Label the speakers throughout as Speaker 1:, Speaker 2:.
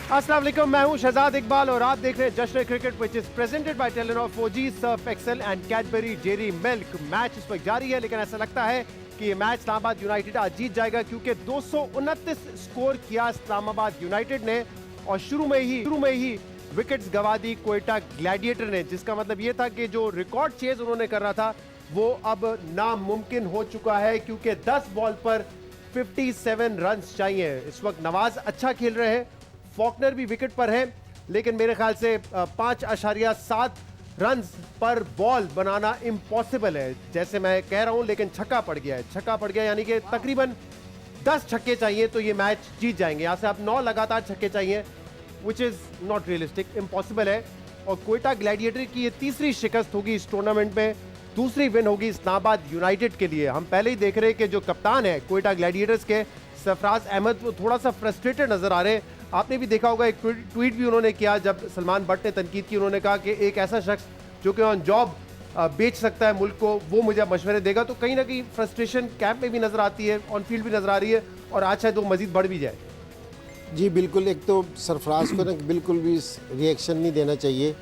Speaker 1: अस्सलाम वालेकुम, मैं हूं शहजाद इकबाल और आप देख रहे हैं जश्न cricket which is presented by Telenor 4G, Surf Excel and Cadbury Dairy Milk. Match इस वक्त जारी है, लेकिन ऐसा लगता है कि ये मैच इस्लामाबाद यूनाइटेड आज जीत जाएगा, क्योंकि 229 स्कोर किया इस्लामाबाद यूनाइटेड ने और शुरू में ही विकेट्स गवा दी क्वेटा ग्लैडिएटर ने, जिसका मतलब ये था कि जो रिकॉर्ड चेज उन्होंने कर रहा था वो अब नामुमकिन हो चुका है, क्योंकि 10 बॉल पर 57 रन चाहिए। इस वक्त नवाज अच्छा खेल रहे हैं, फॉकनर भी विकेट पर है, लेकिन मेरे ख्याल से 5.7 रन पर बॉल बनाना इम्पॉसिबल है, जैसे मैं कह रहा हूं। लेकिन छक्का पड़ गया यानी कि तकरीबन 10 छक्के चाहिए तो ये मैच जीत जाएंगे। यहां से आप 9 लगातार छक्के चाहिए, which is not realistic, impossible है। और क्वेटा ग्लैडिएटर की ये तीसरी शिकस्त होगी इस टूर्नामेंट में, दूसरी विन होगी इस्लामाबाद यूनाइटेड के लिए। हम पहले ही देख रहे हैं कि जो कप्तान है क्वेटा ग्लैडिएटर्स के सरफराज अहमद, वो थोड़ा सा फ्रस्ट्रेटेड नजर आ रहे हैं। आपने भी देखा होगा, एक ट्वीट भी उन्होंने किया जब सलमान बट ने तनकीद की। उन्होंने कहा कि एक ऐसा शख्स जो कि ऑन जॉब बेच सकता है मुल्क को, वो मुझे मशवरे देगा। तो कहीं ना कहीं फ्रस्ट्रेशन कैंप में भी नजर आती है, ऑन फील्ड भी नजर आ रही है, और आज शायद वो मजीद बढ़ भी जाए।
Speaker 2: जी बिल्कुल, एक तो सरफराज को ना बिल्कुल भी रिएक्शन नहीं देना चाहिए।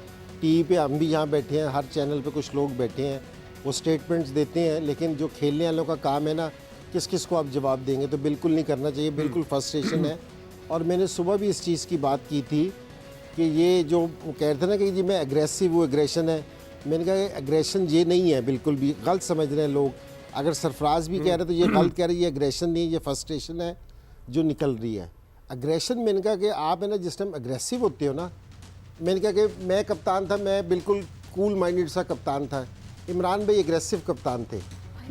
Speaker 2: टीवी पे हम भी यहाँ बैठे हैं, हर चैनल पे कुछ लोग बैठे हैं, वो स्टेटमेंट्स देते हैं, लेकिन जो खेलने वालों का काम है ना, किस किस को आप जवाब देंगे, तो बिल्कुल नहीं करना चाहिए। बिल्कुल फ्रस्ट्रेशन है। और मैंने सुबह भी इस चीज़ की बात की थी कि ये जो कह रहे थे ना कि जी मैं एग्रेसिव हूँ, एग्रेशन है, मैंने कहा एग्रेशन ये नहीं है, बिल्कुल भी गलत समझ रहे हैं लोग। अगर सरफराज भी कह रहे तो ये गलत कह रहे हैं, ये एग्रेशन नहीं है, ये फ्रस्ट्रेशन है जो निकल रही है। एग्रेशन, मैंने कहा कि आप है ना जिस टाइम एग्रेसिव होते हो ना, मैंने कहा कि मैं कप्तान था, मैं बिल्कुल कूल माइंडेड सा कप्तान था, इमरान भाई एग्रेसिव कप्तान थे,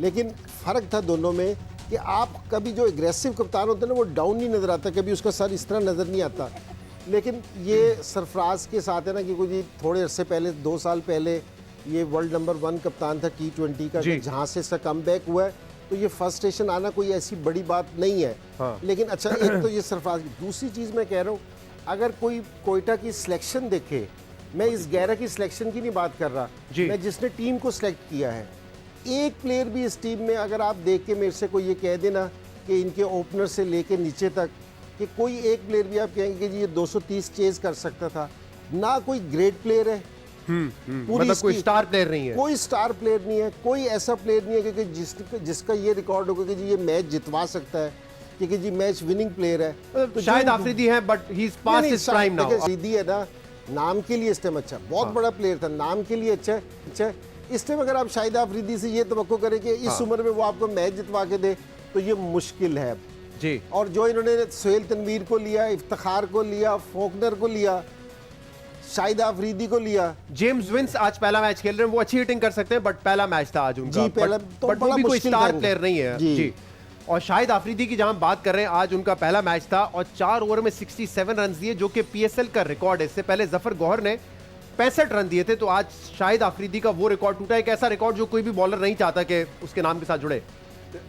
Speaker 2: लेकिन फ़र्क था दोनों में कि आप कभी जो एग्रेसिव कप्तान होते हैं ना वो डाउन नहीं नज़र आता, कभी उसका सर इस तरह नज़र नहीं आता। लेकिन ये सरफराज के साथ है ना, क्योंकि जी थोड़े अरसे पहले, 2 साल पहले ये वर्ल्ड नंबर 1 कप्तान था T20 का, जहाँ से इसका कमबैक हुआ है, तो ये फ्रस्ट्रेशन आना कोई ऐसी बड़ी बात नहीं है। हाँ। लेकिन अच्छा, एक तो ये सरफराज, दूसरी चीज़ मैं कह रहा हूँ, अगर कोई कोयटा की सिलेक्शन देखे, मैं इस 11 की सिलेक्शन की नहीं बात कर रहा, मैं जिसने टीम को सिलेक्ट किया है, एक प्लेयर भी इस टीम में अगर आप देख के मेरे से कोई ये कह देना कि इनके ओपनर से लेके नीचे तक कि कोई एक प्लेयर भी आप कहेंगे कि जी ये 230 चेज कर सकता था, ना कोई ग्रेट प्लेयर है,
Speaker 1: मतलब कोई स्टार प्लेयर नहीं है,
Speaker 2: कोई स्टार प्लेयर नहीं है, कोई ऐसा प्लेयर नहीं है कि जिसका ये रिकॉर्ड होगा कि जी ये मैच जितवा सकता है, क्योंकि जी मैच विनिंग प्लेयर है।
Speaker 1: तो शायद आफरीदी है, but he is past his prime now.
Speaker 2: Afridi है ना, नाम के लिए इस टाइम अच्छा, बहुत बड़ा प्लेयर था, नाम के लिए अच्छा। इस टाइम अगर आप शाहिद आफरीदी से ये तवक्को करें कि इस उम्र में वो आपको मैच जितवा के दे, तो ये मुश्किल है जी। और जो इन्होंने सोहेल तनवीर को लिया, इफ्तिखार को लिया, फॉकनर को लिया, शाहिद आफरीदी को लिया,
Speaker 1: जेम्स विंस आज पहला मैच खेल रहे हैं, वो अच्छी हिटिंग कर सकते हैं, बट पहला मैच था आज उनका,
Speaker 2: जी पहला,
Speaker 1: तो बट वो भी कोई स्टार प्लेयर नहीं है जी। और शाहिद आफरीदी की जहां बात कर रहे हैं, आज उनका पहला मैच था और 4 ओवर में 67 रन दिए, जो कि PSL का रिकॉर्ड है। इससे पहले जफर गौहर ने 65 रन दिए थे, तो आज शाहिद आफरीदी का वो रिकॉर्ड टूटा, एक ऐसा रिकॉर्ड जो कोई भी बॉलर नहीं चाहता कि उसके नाम के साथ जुड़े।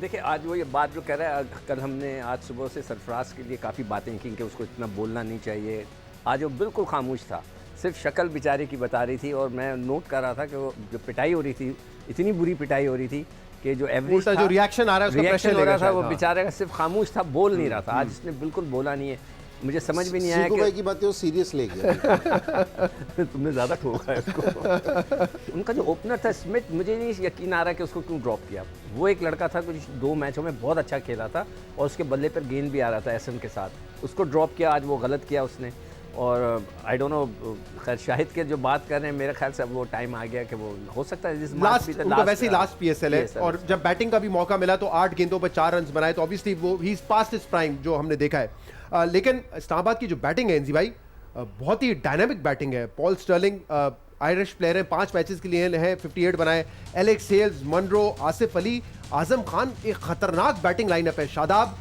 Speaker 3: देखिए, आज वो ये बात जो कह रहा है, कल हमने आज सुबह से सरफराज के लिए काफ़ी बातें की कि उसको इतना बोलना नहीं चाहिए, आज वो बिल्कुल खामोश था, सिर्फ शक्ल बेचारे की बता रही थी। और मैं नोट कर रहा था कि वो जो पिटाई हो रही थी, इतनी बुरी पिटाई हो रही थी कि जो एवरेज था,
Speaker 1: जो रिएक्शन आ रहा है, उसका
Speaker 3: रिएक्शन हो रहा था, वो बेचारे का सिर्फ खामोश था, बोल नहीं रहा था। आज उसने बिल्कुल बोला नहीं है, मुझे समझ भी नहीं आया कि
Speaker 2: की बातें वो सीरियस ले गया।
Speaker 3: तुमने ज़्यादा ठोका है उसको। उनका जो ओपनर था स्मिथ, मुझे नहीं यकीन आ रहा कि उसको क्यों ड्रॉप किया। वो एक लड़का था, कुछ 2 मैचों में बहुत अच्छा खेला था और उसके बल्ले पर गेंद भी आ रहा था एसन के साथ, उसको ड्रॉप किया, आज वो गलत किया उसने। और आई डोंट नो, खैर शाहिद के जो बात कर रहे हैं, मेरे ख्याल से अब वो टाइम आ गया कि वो हो सकता है
Speaker 1: वैसे ही लास्ट PSL है, और जब बैटिंग का भी मौका मिला तो 8 गेंदों पर 4 रन बनाए, तो ऑब्वियसली वो he is past his prime जो हमने देखा है। लेकिन इस्लामाबाद की जो बैटिंग है एनजी भाई, बहुत ही डायनामिक बैटिंग है। पॉल स्टर्लिंग आयरिश प्लेयर है, 5 मैचेस के लिए हैं, 58 बनाए। Alex Hales, Munro, Asif Ali, Azam Khan, एक खतरनाक बैटिंग लाइनअप है। शादाब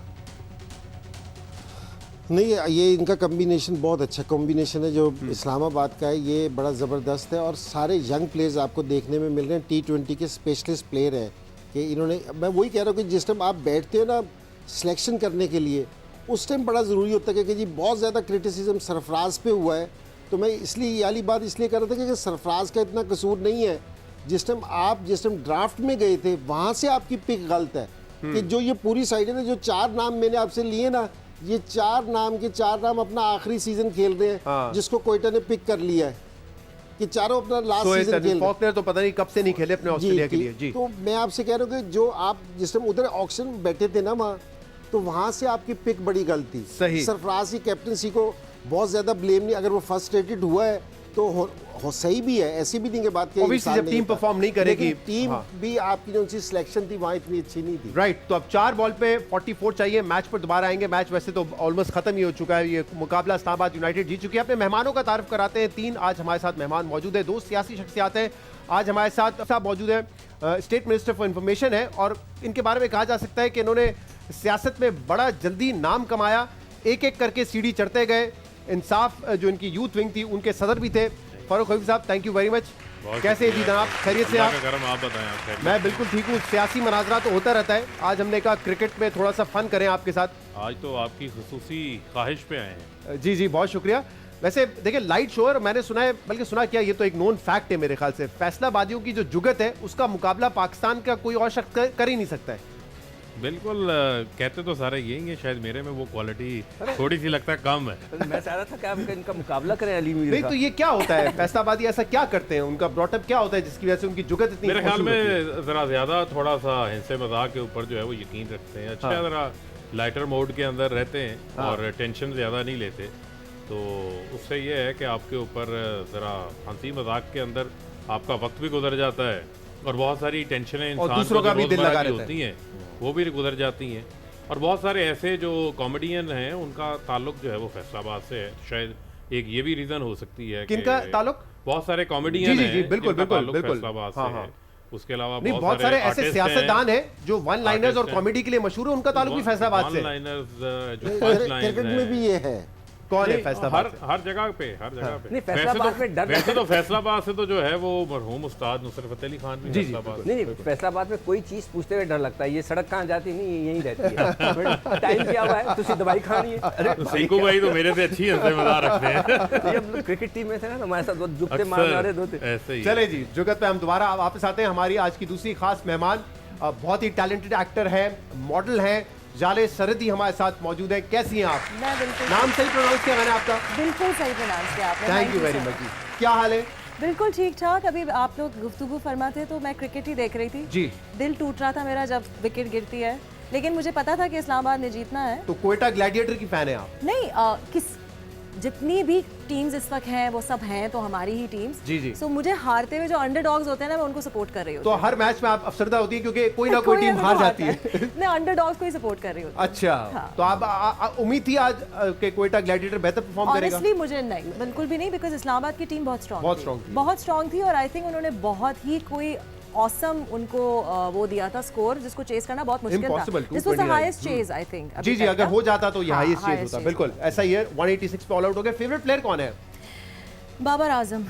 Speaker 2: नहीं, ये इनका कॉम्बिनेशन बहुत अच्छा कॉम्बिनेशन है जो इस्लामाबाद का है, ये बड़ा ज़बरदस्त है। और सारे यंग प्लेयर्स आपको देखने में मिल रहे हैं, T20 के स्पेशलिस्ट प्लेयर हैं कि इन्होंने, मैं वही कह रहा हूँ कि जिस टाइम आप बैठते हो ना सिलेक्शन करने के लिए, उस टाइम बड़ा ज़रूरी होता है कि जी बहुत ज़्यादा क्रिटिसिज्म सरफराज पे हुआ है, तो मैं इसलिए ये वाली बात इसलिए कर रहा था कि सरफराज का इतना कसूर नहीं है। जिस टाइम ड्राफ्ट में गए थे, वहाँ से आपकी पिक गलत है कि जो ये पूरी साइड है ना, जो 4 नाम मैंने आपसे लिए ना, ये 4 नाम अपना आखिरी सीजन खेल रहे हैं,
Speaker 1: हाँ।
Speaker 2: जिसको कोयटा ने पिक कर लिया है कि चारों अपना लास्ट सीजन खेल रहे हैं।
Speaker 1: फॉकनर तो पता नहीं कब से नहीं खेले अपने ऑस्ट्रेलिया के लिए जी।
Speaker 2: तो मैं आपसे कह रहा हूँ कि जो आप जिस टाइम उधर ऑक्शन बैठे थे ना वहाँ, तो वहाँ से आपकी पिक बड़ी गलत थी।
Speaker 1: सही।
Speaker 2: सरफराज की कैप्टनसी को बहुत ज्यादा ब्लेम नहीं, अगर वो फर्स्ट रेटेड हुआ है तो हो सही भी है, ऐसी भी नहीं कि बात
Speaker 1: Obviously, जब टीम परफॉर्म नहीं करेगी,
Speaker 2: टीम
Speaker 1: हाँ।
Speaker 2: भी आपकी जो सी सिलेक्शन थी वहाँ इतनी अच्छी नहीं थी।
Speaker 1: राइट तो अब 4 बॉल पे 44 चाहिए, मैच पर दोबारा आएंगे। मैच वैसे तो ऑलमोस्ट खत्म ही हो चुका है, ये मुकाबला इस्लामाबाद यूनाइटेड जीत चुकी है। अपने मेहमानों का तारुफ कराते हैं। 3 आज हमारे साथ मेहमान मौजूद है, 2 सियासी शख्सियात हैं आज हमारे साथ मौजूद है। स्टेट मिनिस्टर फॉर इंफॉर्मेशन है और इनके बारे में कहा जा सकता है कि इन्होंने सियासत में बड़ा जल्दी नाम कमाया, एक एक करके सीढ़ी चढ़ते गए। इंसाफ जो इनकी यूथ विंग थी उनके सदर भी थे। फारूक हबीब साहब, थैंक यू वेरी मच। कैसे जी जनाब, खैरियत से आप?
Speaker 4: आप बताएं आप खैरियत?
Speaker 1: मैं बिल्कुल ठीक हूँ। सियासी मनाजरा तो होता रहता है, आज हमने कहा क्रिकेट में थोड़ा सा फन करें आपके साथ।
Speaker 4: आज तो आपकी खुसूसी ख्वाहिश पे आए हैं।
Speaker 1: जी जी बहुत शुक्रिया। वैसे देखिए लाइट शो है, मैंने सुना है, बल्कि सुना क्या, ये तो एक नोन फैक्ट है मेरे ख्याल से, फैसलाबादियों की जो जुगत है उसका मुकाबला पाकिस्तान का कोई और शख्स कर ही नहीं सकता है।
Speaker 4: बिल्कुल कहते तो सारे यही है, शायद मेरे में वो क्वालिटी थोड़ी सी लगता है कम है।
Speaker 3: मैं चाह रहा था कि आप इनका मुकाबला करें अली मीर
Speaker 1: नहीं
Speaker 3: का।
Speaker 1: तो ये क्या होता है, फैसलाबादी ऐसा क्या करते हैं, उनका ब्रॉटअप क्या होता है जिसकी वजह से उनकी जुगत इतनी
Speaker 4: मेरे ख्याल
Speaker 1: मशहूर होती है?
Speaker 4: में जरा ज्यादा थोड़ा सा हिंसे मजाक के ऊपर जो है वो यकीन रखते हैं। अच्छा जरा लाइटर मोड के अंदर रहते हैं और टेंशन ज्यादा नहीं लेते, तो उससे ये है कि आपके ऊपर जरा हंसी मजाक के अंदर आपका वक्त भी गुजर जाता है और बहुत सारी टेंशनें इंसान
Speaker 1: दूसरों
Speaker 4: को
Speaker 1: का
Speaker 4: जो
Speaker 1: भी दिल
Speaker 4: रोजमर्रा
Speaker 1: लगा
Speaker 4: की
Speaker 1: रहता है।
Speaker 4: होती हैं वो भी गुजर जाती हैं। और बहुत सारे ऐसे जो कॉमेडियन हैं उनका ताल्लुक जो है वो फैसलाबाद से है। शायद एक ये भी रीजन हो सकती है
Speaker 1: किनका ताल्लुक?
Speaker 4: बहुत सारे कॉमेडियन
Speaker 1: जी,
Speaker 4: हैं
Speaker 1: जी, बिल्कुल,
Speaker 4: जिनका
Speaker 1: बिल्कुल,
Speaker 4: ताल्लुक
Speaker 1: बिल्कुल।
Speaker 4: फैसलाबाद
Speaker 1: हाँ,
Speaker 4: से
Speaker 1: हाँ।
Speaker 4: है। उसके अलावा
Speaker 1: नहीं बहुत सारे ऐसे
Speaker 4: artist
Speaker 1: सियासतदान
Speaker 4: हैं,
Speaker 1: हैं जो वन लाइनर्स और
Speaker 4: artist हैं।
Speaker 1: कॉमेडी के लिए मशहूर है, उनका ताल्लुक भी फैसलाबाद से है।
Speaker 4: वन-लाइनर्स जो पंच लाइन्स
Speaker 2: क्रिकेट में भी ये है।
Speaker 1: कौन है
Speaker 4: नहीं,
Speaker 1: फैसलाबाद से?
Speaker 4: हर जगह पे हर जगह पे
Speaker 3: नहीं, फैसलाबाद में डर
Speaker 4: वैसे तो फैसलाबाद से तो जो है वो मरहूम उस्ताद नुसरत फतेह अली खान भी
Speaker 1: जी, जी,
Speaker 4: फैसलाबाद
Speaker 3: नहीं फैसलाबाद में कोई चीज पूछते हुए डर लगता है, ये सड़क कहाँ जाती है, नहीं ये यहीं रहती है। टाइम क्या हुआ है, तुझे दवाई खानी है। अरे
Speaker 4: तो सिंकू भाई तो मेरे से अच्छी हंसे मजा रखते हैं।
Speaker 3: ये हम लोग क्रिकेट टीम में थे ना, हमारे साथ वो जुगते मार
Speaker 4: अक्सर
Speaker 3: रहे दो थे।
Speaker 4: ऐसे ही
Speaker 1: चले जी, जुगत पे हम दोबारा वापस आते हैं। हमारी आज की दूसरी खास मेहमान बहुत ही टैलेंटेड एक्टर है, मॉडल है, जाले सरदी हमारे साथ मौजूद है। कैसी हैं आप?
Speaker 5: मैं बिल्कुल
Speaker 1: नाम सही प्रोनाउंस किया मैंने आपका?
Speaker 5: बिल्कुल सही प्रोनाउंस किया आपने।
Speaker 1: थैंक यू वेरी मच जी। क्या हाल है?
Speaker 5: बिल्कुल ठीक ठाक। अभी आप लोग गुफ्तगू फरमाते तो मैं क्रिकेट ही देख रही थी
Speaker 1: जी।
Speaker 5: दिल टूट रहा था मेरा जब विकेट गिरती है, लेकिन मुझे पता था कि इस्लामाबाद ने जीतना है।
Speaker 1: तो कोयटा ग्लैडिएटर की फैन है आप?
Speaker 5: नहीं किस जितनी भी टीम्स इस वक्त हैं वो सब हैं तो हमारी ही टीम्स।
Speaker 1: जी, जी।
Speaker 5: सो मुझे हारते हुए जो अंडरडॉग्स होते हैं ना, मैं उनको सपोर्ट कर रही हूँ।
Speaker 1: तो हर मैच में आप अफसरदा होती है क्योंकि कोई ना कोई टीम हार जाती है।
Speaker 5: मैं अंडरडॉग्स को ही सपोर्ट कर रही हूँ।
Speaker 1: अच्छा
Speaker 5: हाँ।
Speaker 1: तो आप उम्मीद थी आज के कोयटा ग्लैडिएटर बेहतर परफॉर्म करेगा?
Speaker 5: ऑनेस्टली मुझे नहीं, बिल्कुल भी नहीं, बिकॉज इस्लामाबाद की टीम बहुत स्ट्रांग
Speaker 1: बहुत
Speaker 5: बहुत स्ट्रांग थी और आई थिंक उन्होंने बहुत ही कोई ऑसम उनको वो दिया था स्कोर जिसको चेस करना बहुत मुश्किल
Speaker 1: Impossible,
Speaker 5: था। This was the
Speaker 1: 229
Speaker 5: highest chase I think.
Speaker 1: जी जी, अगर हो जाता तो ये
Speaker 5: हाँ,
Speaker 1: हाईएस्ट चेज
Speaker 5: highest
Speaker 1: होता।
Speaker 5: chase
Speaker 1: बिल्कुल ऐसा ही है। 186 पे ऑल आउट हो गए। फेवरेट प्लेयर कौन है?
Speaker 5: बाबर आजम।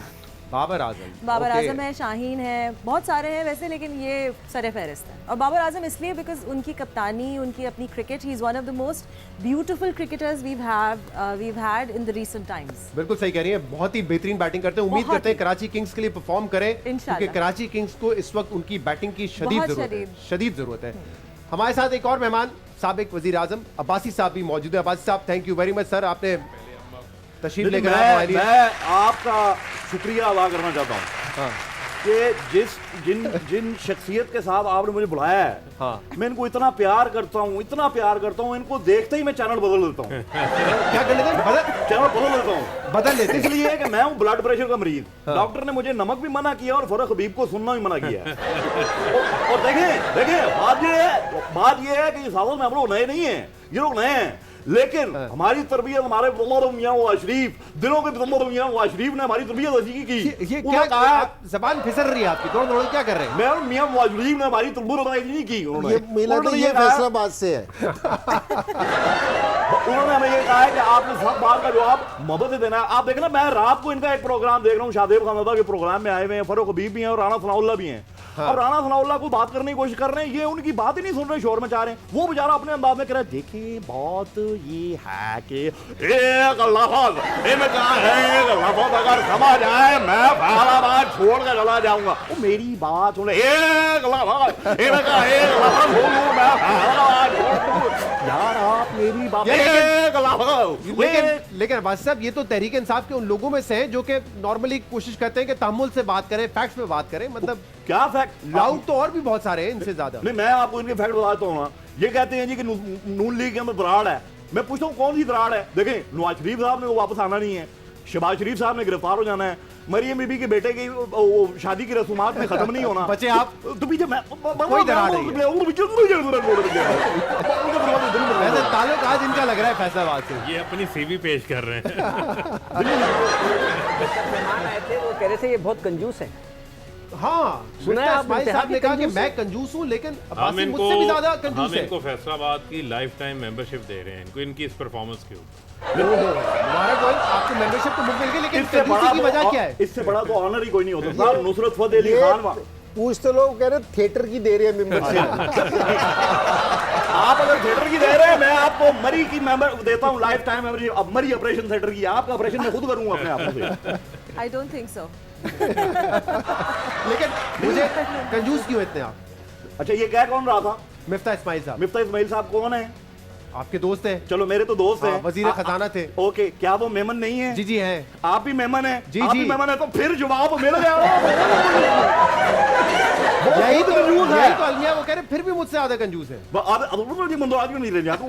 Speaker 1: बाबर आजम।
Speaker 5: बाबर
Speaker 1: Okay.
Speaker 5: आजम है, शाहीन है, बहुत सारे हैं वैसे, लेकिन ये सर फहरिस्त है। और बाबर आजम इसलिए बिकॉज उनकी कप्तानी, उनकी अपनी cricket, he is one of the most beautiful cricketers we've had in the recent times।
Speaker 1: बिल्कुल सही कह रही हैं, बहुत ही बेहतरीन बैटिंग करते हैं। उम्मीद
Speaker 5: बहुत
Speaker 1: करते हैं
Speaker 5: ही।
Speaker 1: कराची किंग्स के लिए परफॉर्म करें,
Speaker 5: इंशाल्लाह।
Speaker 1: क्योंकि कराची किंग्स को इस वक्त उनकी बैटिंग की शदीद
Speaker 5: बहुत
Speaker 1: जरूरत है।
Speaker 5: शदीद।
Speaker 1: शदीद जरूरत है। हमारे साथ एक और मेहमान साबिक वजीर आजम अब्बासी साहब भी मौजूद है। अब्बासी साहब, thank you very much sir, आपने तशरीफ लेकर आए हमारे लिए।
Speaker 6: मैं आपका शुक्रिया अदा करना चाहता हूँ
Speaker 1: हाँ
Speaker 6: कि जिन शख्सियत के साथ आपने मुझे बुलाया है,
Speaker 1: हाँ।
Speaker 6: मैं इनको इतना प्यार करता हूँ, इनको देखते ही मैं चैनल बदल देता हूँ।
Speaker 1: क्या कर लेते हैं?
Speaker 6: चैनल बदल देता हूँ
Speaker 1: बदल लेते हैं।
Speaker 6: इसलिए कि मैं हूँ ब्लड प्रेशर का मरीज। डॉक्टर ने मुझे नमक भी मना किया और फरक हबीब को सुनना भी मना किया है। और देखें बात ये है कि ये सालों में हम लोग नए नहीं हैं, ये लोग नए हैं, लेकिन हमारी तरबियत, हमारे मियां नवाज शरीफ, दिलों के मियां नवाज शरीफ ने हमारी तरबियत ऐसी की।
Speaker 1: ये क्या
Speaker 6: उन्होंने कहा,
Speaker 1: जबान फिसल रही है आपकी, दौड़ दौड़ क्या कर रहे हैं?
Speaker 6: मैं मियां नवाज शरीफ ने हमारी तरबियत नहीं की।
Speaker 2: ये मिला तो ये फैसलाबाद से है।
Speaker 6: उन्होंने हमें ये कहा है कि आपने सब बात का जवाब मोहब्बत से देना है। आप देखें ना, मैं रात को इनका एक प्रोग्राम देख रहा हूँ, शादेब खानदादा के प्रोग्राम में आए हुए हैं, फरूक हबीब भी हैं और राना सनाउल्लाह भी हैं। और राना सनाउल्लाह को बात करने की कोशिश कर रहे हैं, ये उनकी बात ही नहीं सुन रहे, शोर मचा रहे हैं। वो बेचारा अपने अंदाज में कह रहा है, देखिए बात ये है कि एक लफ्ज़ इनका है, एक लफ्ज़ अगर समझ आए मैं फैसलाबाद छोड़ कर चला जाऊंगा। वो मेरी बात सुने, एक लफ्ज़ इनका, एक लफ्ज़ बोलूं मैं फैसलाबाद छोड़ दूं। यार बाप मेरी बाप
Speaker 1: लेकिन अब्बासी साहब ये तो तहरीक इंसाफ के उन लोगों में से हैं जो कि नॉर्मली कोशिश करते हैं कि तहम्मुल से बात करें, फैक्ट्स पे बात करें, मतलब
Speaker 6: क्या फैक्ट
Speaker 1: लाउड तो और भी बहुत सारे हैं इनसे ज्यादा।
Speaker 6: नहीं, मैं आपको इनके फैक्ट बताता हूँ ना। ये कहते हैं जी कि नून लीग के अंदर दराड़ है। मैं पूछता हूँ कौन सी दराड़ है? देखें, नवाज शरीफ साहब ने वो वापस आना नहीं है, शहबाज शरीफ साहब ने गिरफ्तार हो जाना है, मरियम बीबी के बेटे की वो शादी की रसूमात में खत्म नहीं होना।
Speaker 1: बचे आप
Speaker 6: तो पीछे मैं
Speaker 1: कोई दरार नहीं है। वैसे ताल्लुक आज इनका लग रहा है फैसलाबाद से।
Speaker 4: ये अपनी सीवी पेश कर रहे हैं।
Speaker 3: मेहमान आए थे, वो कह रहे थे ये बहुत कंजूस है।
Speaker 1: हाँ,
Speaker 3: सुना है आपने?
Speaker 1: इस्माइल साहब ने कहा कि
Speaker 3: कंजूस
Speaker 1: मैं कंजूस हूँ, लेकिन
Speaker 4: हम
Speaker 1: अब्बासी
Speaker 4: इनको
Speaker 1: मुझसे भी ज्यादा कंजूस है।
Speaker 4: इनको फैसलाबाद की लाइफ टाइम मेंबरशिप दे रहे हैं इनको, इनकी इस परफॉर्मेंस के ऊपर।
Speaker 1: मुबारक हो, आपको मेंबरशिप तो मिल गई, लेकिन कंजूसी की वजह क्या है?
Speaker 6: इससे बड़ा तो ऑनर ही कोई नहीं होता साहब। नुसरत फतेह अली खान
Speaker 2: पूछ तो लोग कह रहे थिएटर की दे रहे हैं मेंबरशिप।
Speaker 6: आप अगर थिएटर की दे रहे हैं, मैं आपको मरी की मेंबर देता हूँ, लाइफ टाइम मेंबरशिप। अब मरी ऑपरेशन थिएटर की, आपका ऑपरेशन मैं खुद करूंगा अपने आप से।
Speaker 5: I don't think so.
Speaker 1: लेकिन मुझे कंजूस क्यों इतने आप?
Speaker 6: अच्छा, ये क्या कौन रहा था?
Speaker 1: मिफ्ता इस्माइल साहब
Speaker 6: मिफ्ता इस्माइल साहब कौन है?
Speaker 1: आपके दोस्त हैं।
Speaker 6: चलो, मेरे तो दोस्त
Speaker 1: हाँ,
Speaker 6: हैं,
Speaker 1: वजीर खजाना थे।
Speaker 6: ओके, क्या वो मेमन नहीं है?
Speaker 1: जी जी हैं।
Speaker 6: आप भी मेमन है?
Speaker 1: जी,
Speaker 6: आप
Speaker 1: जी।
Speaker 6: भी मेमन है, तो फिर जवाब मिल गया।
Speaker 1: यही तो
Speaker 6: कंजूस है।
Speaker 1: यही तो अलमिया वो कह रहे फिर भी मुझसे ज्यादा कंजूस है।
Speaker 6: आज भी नहीं ले जाते।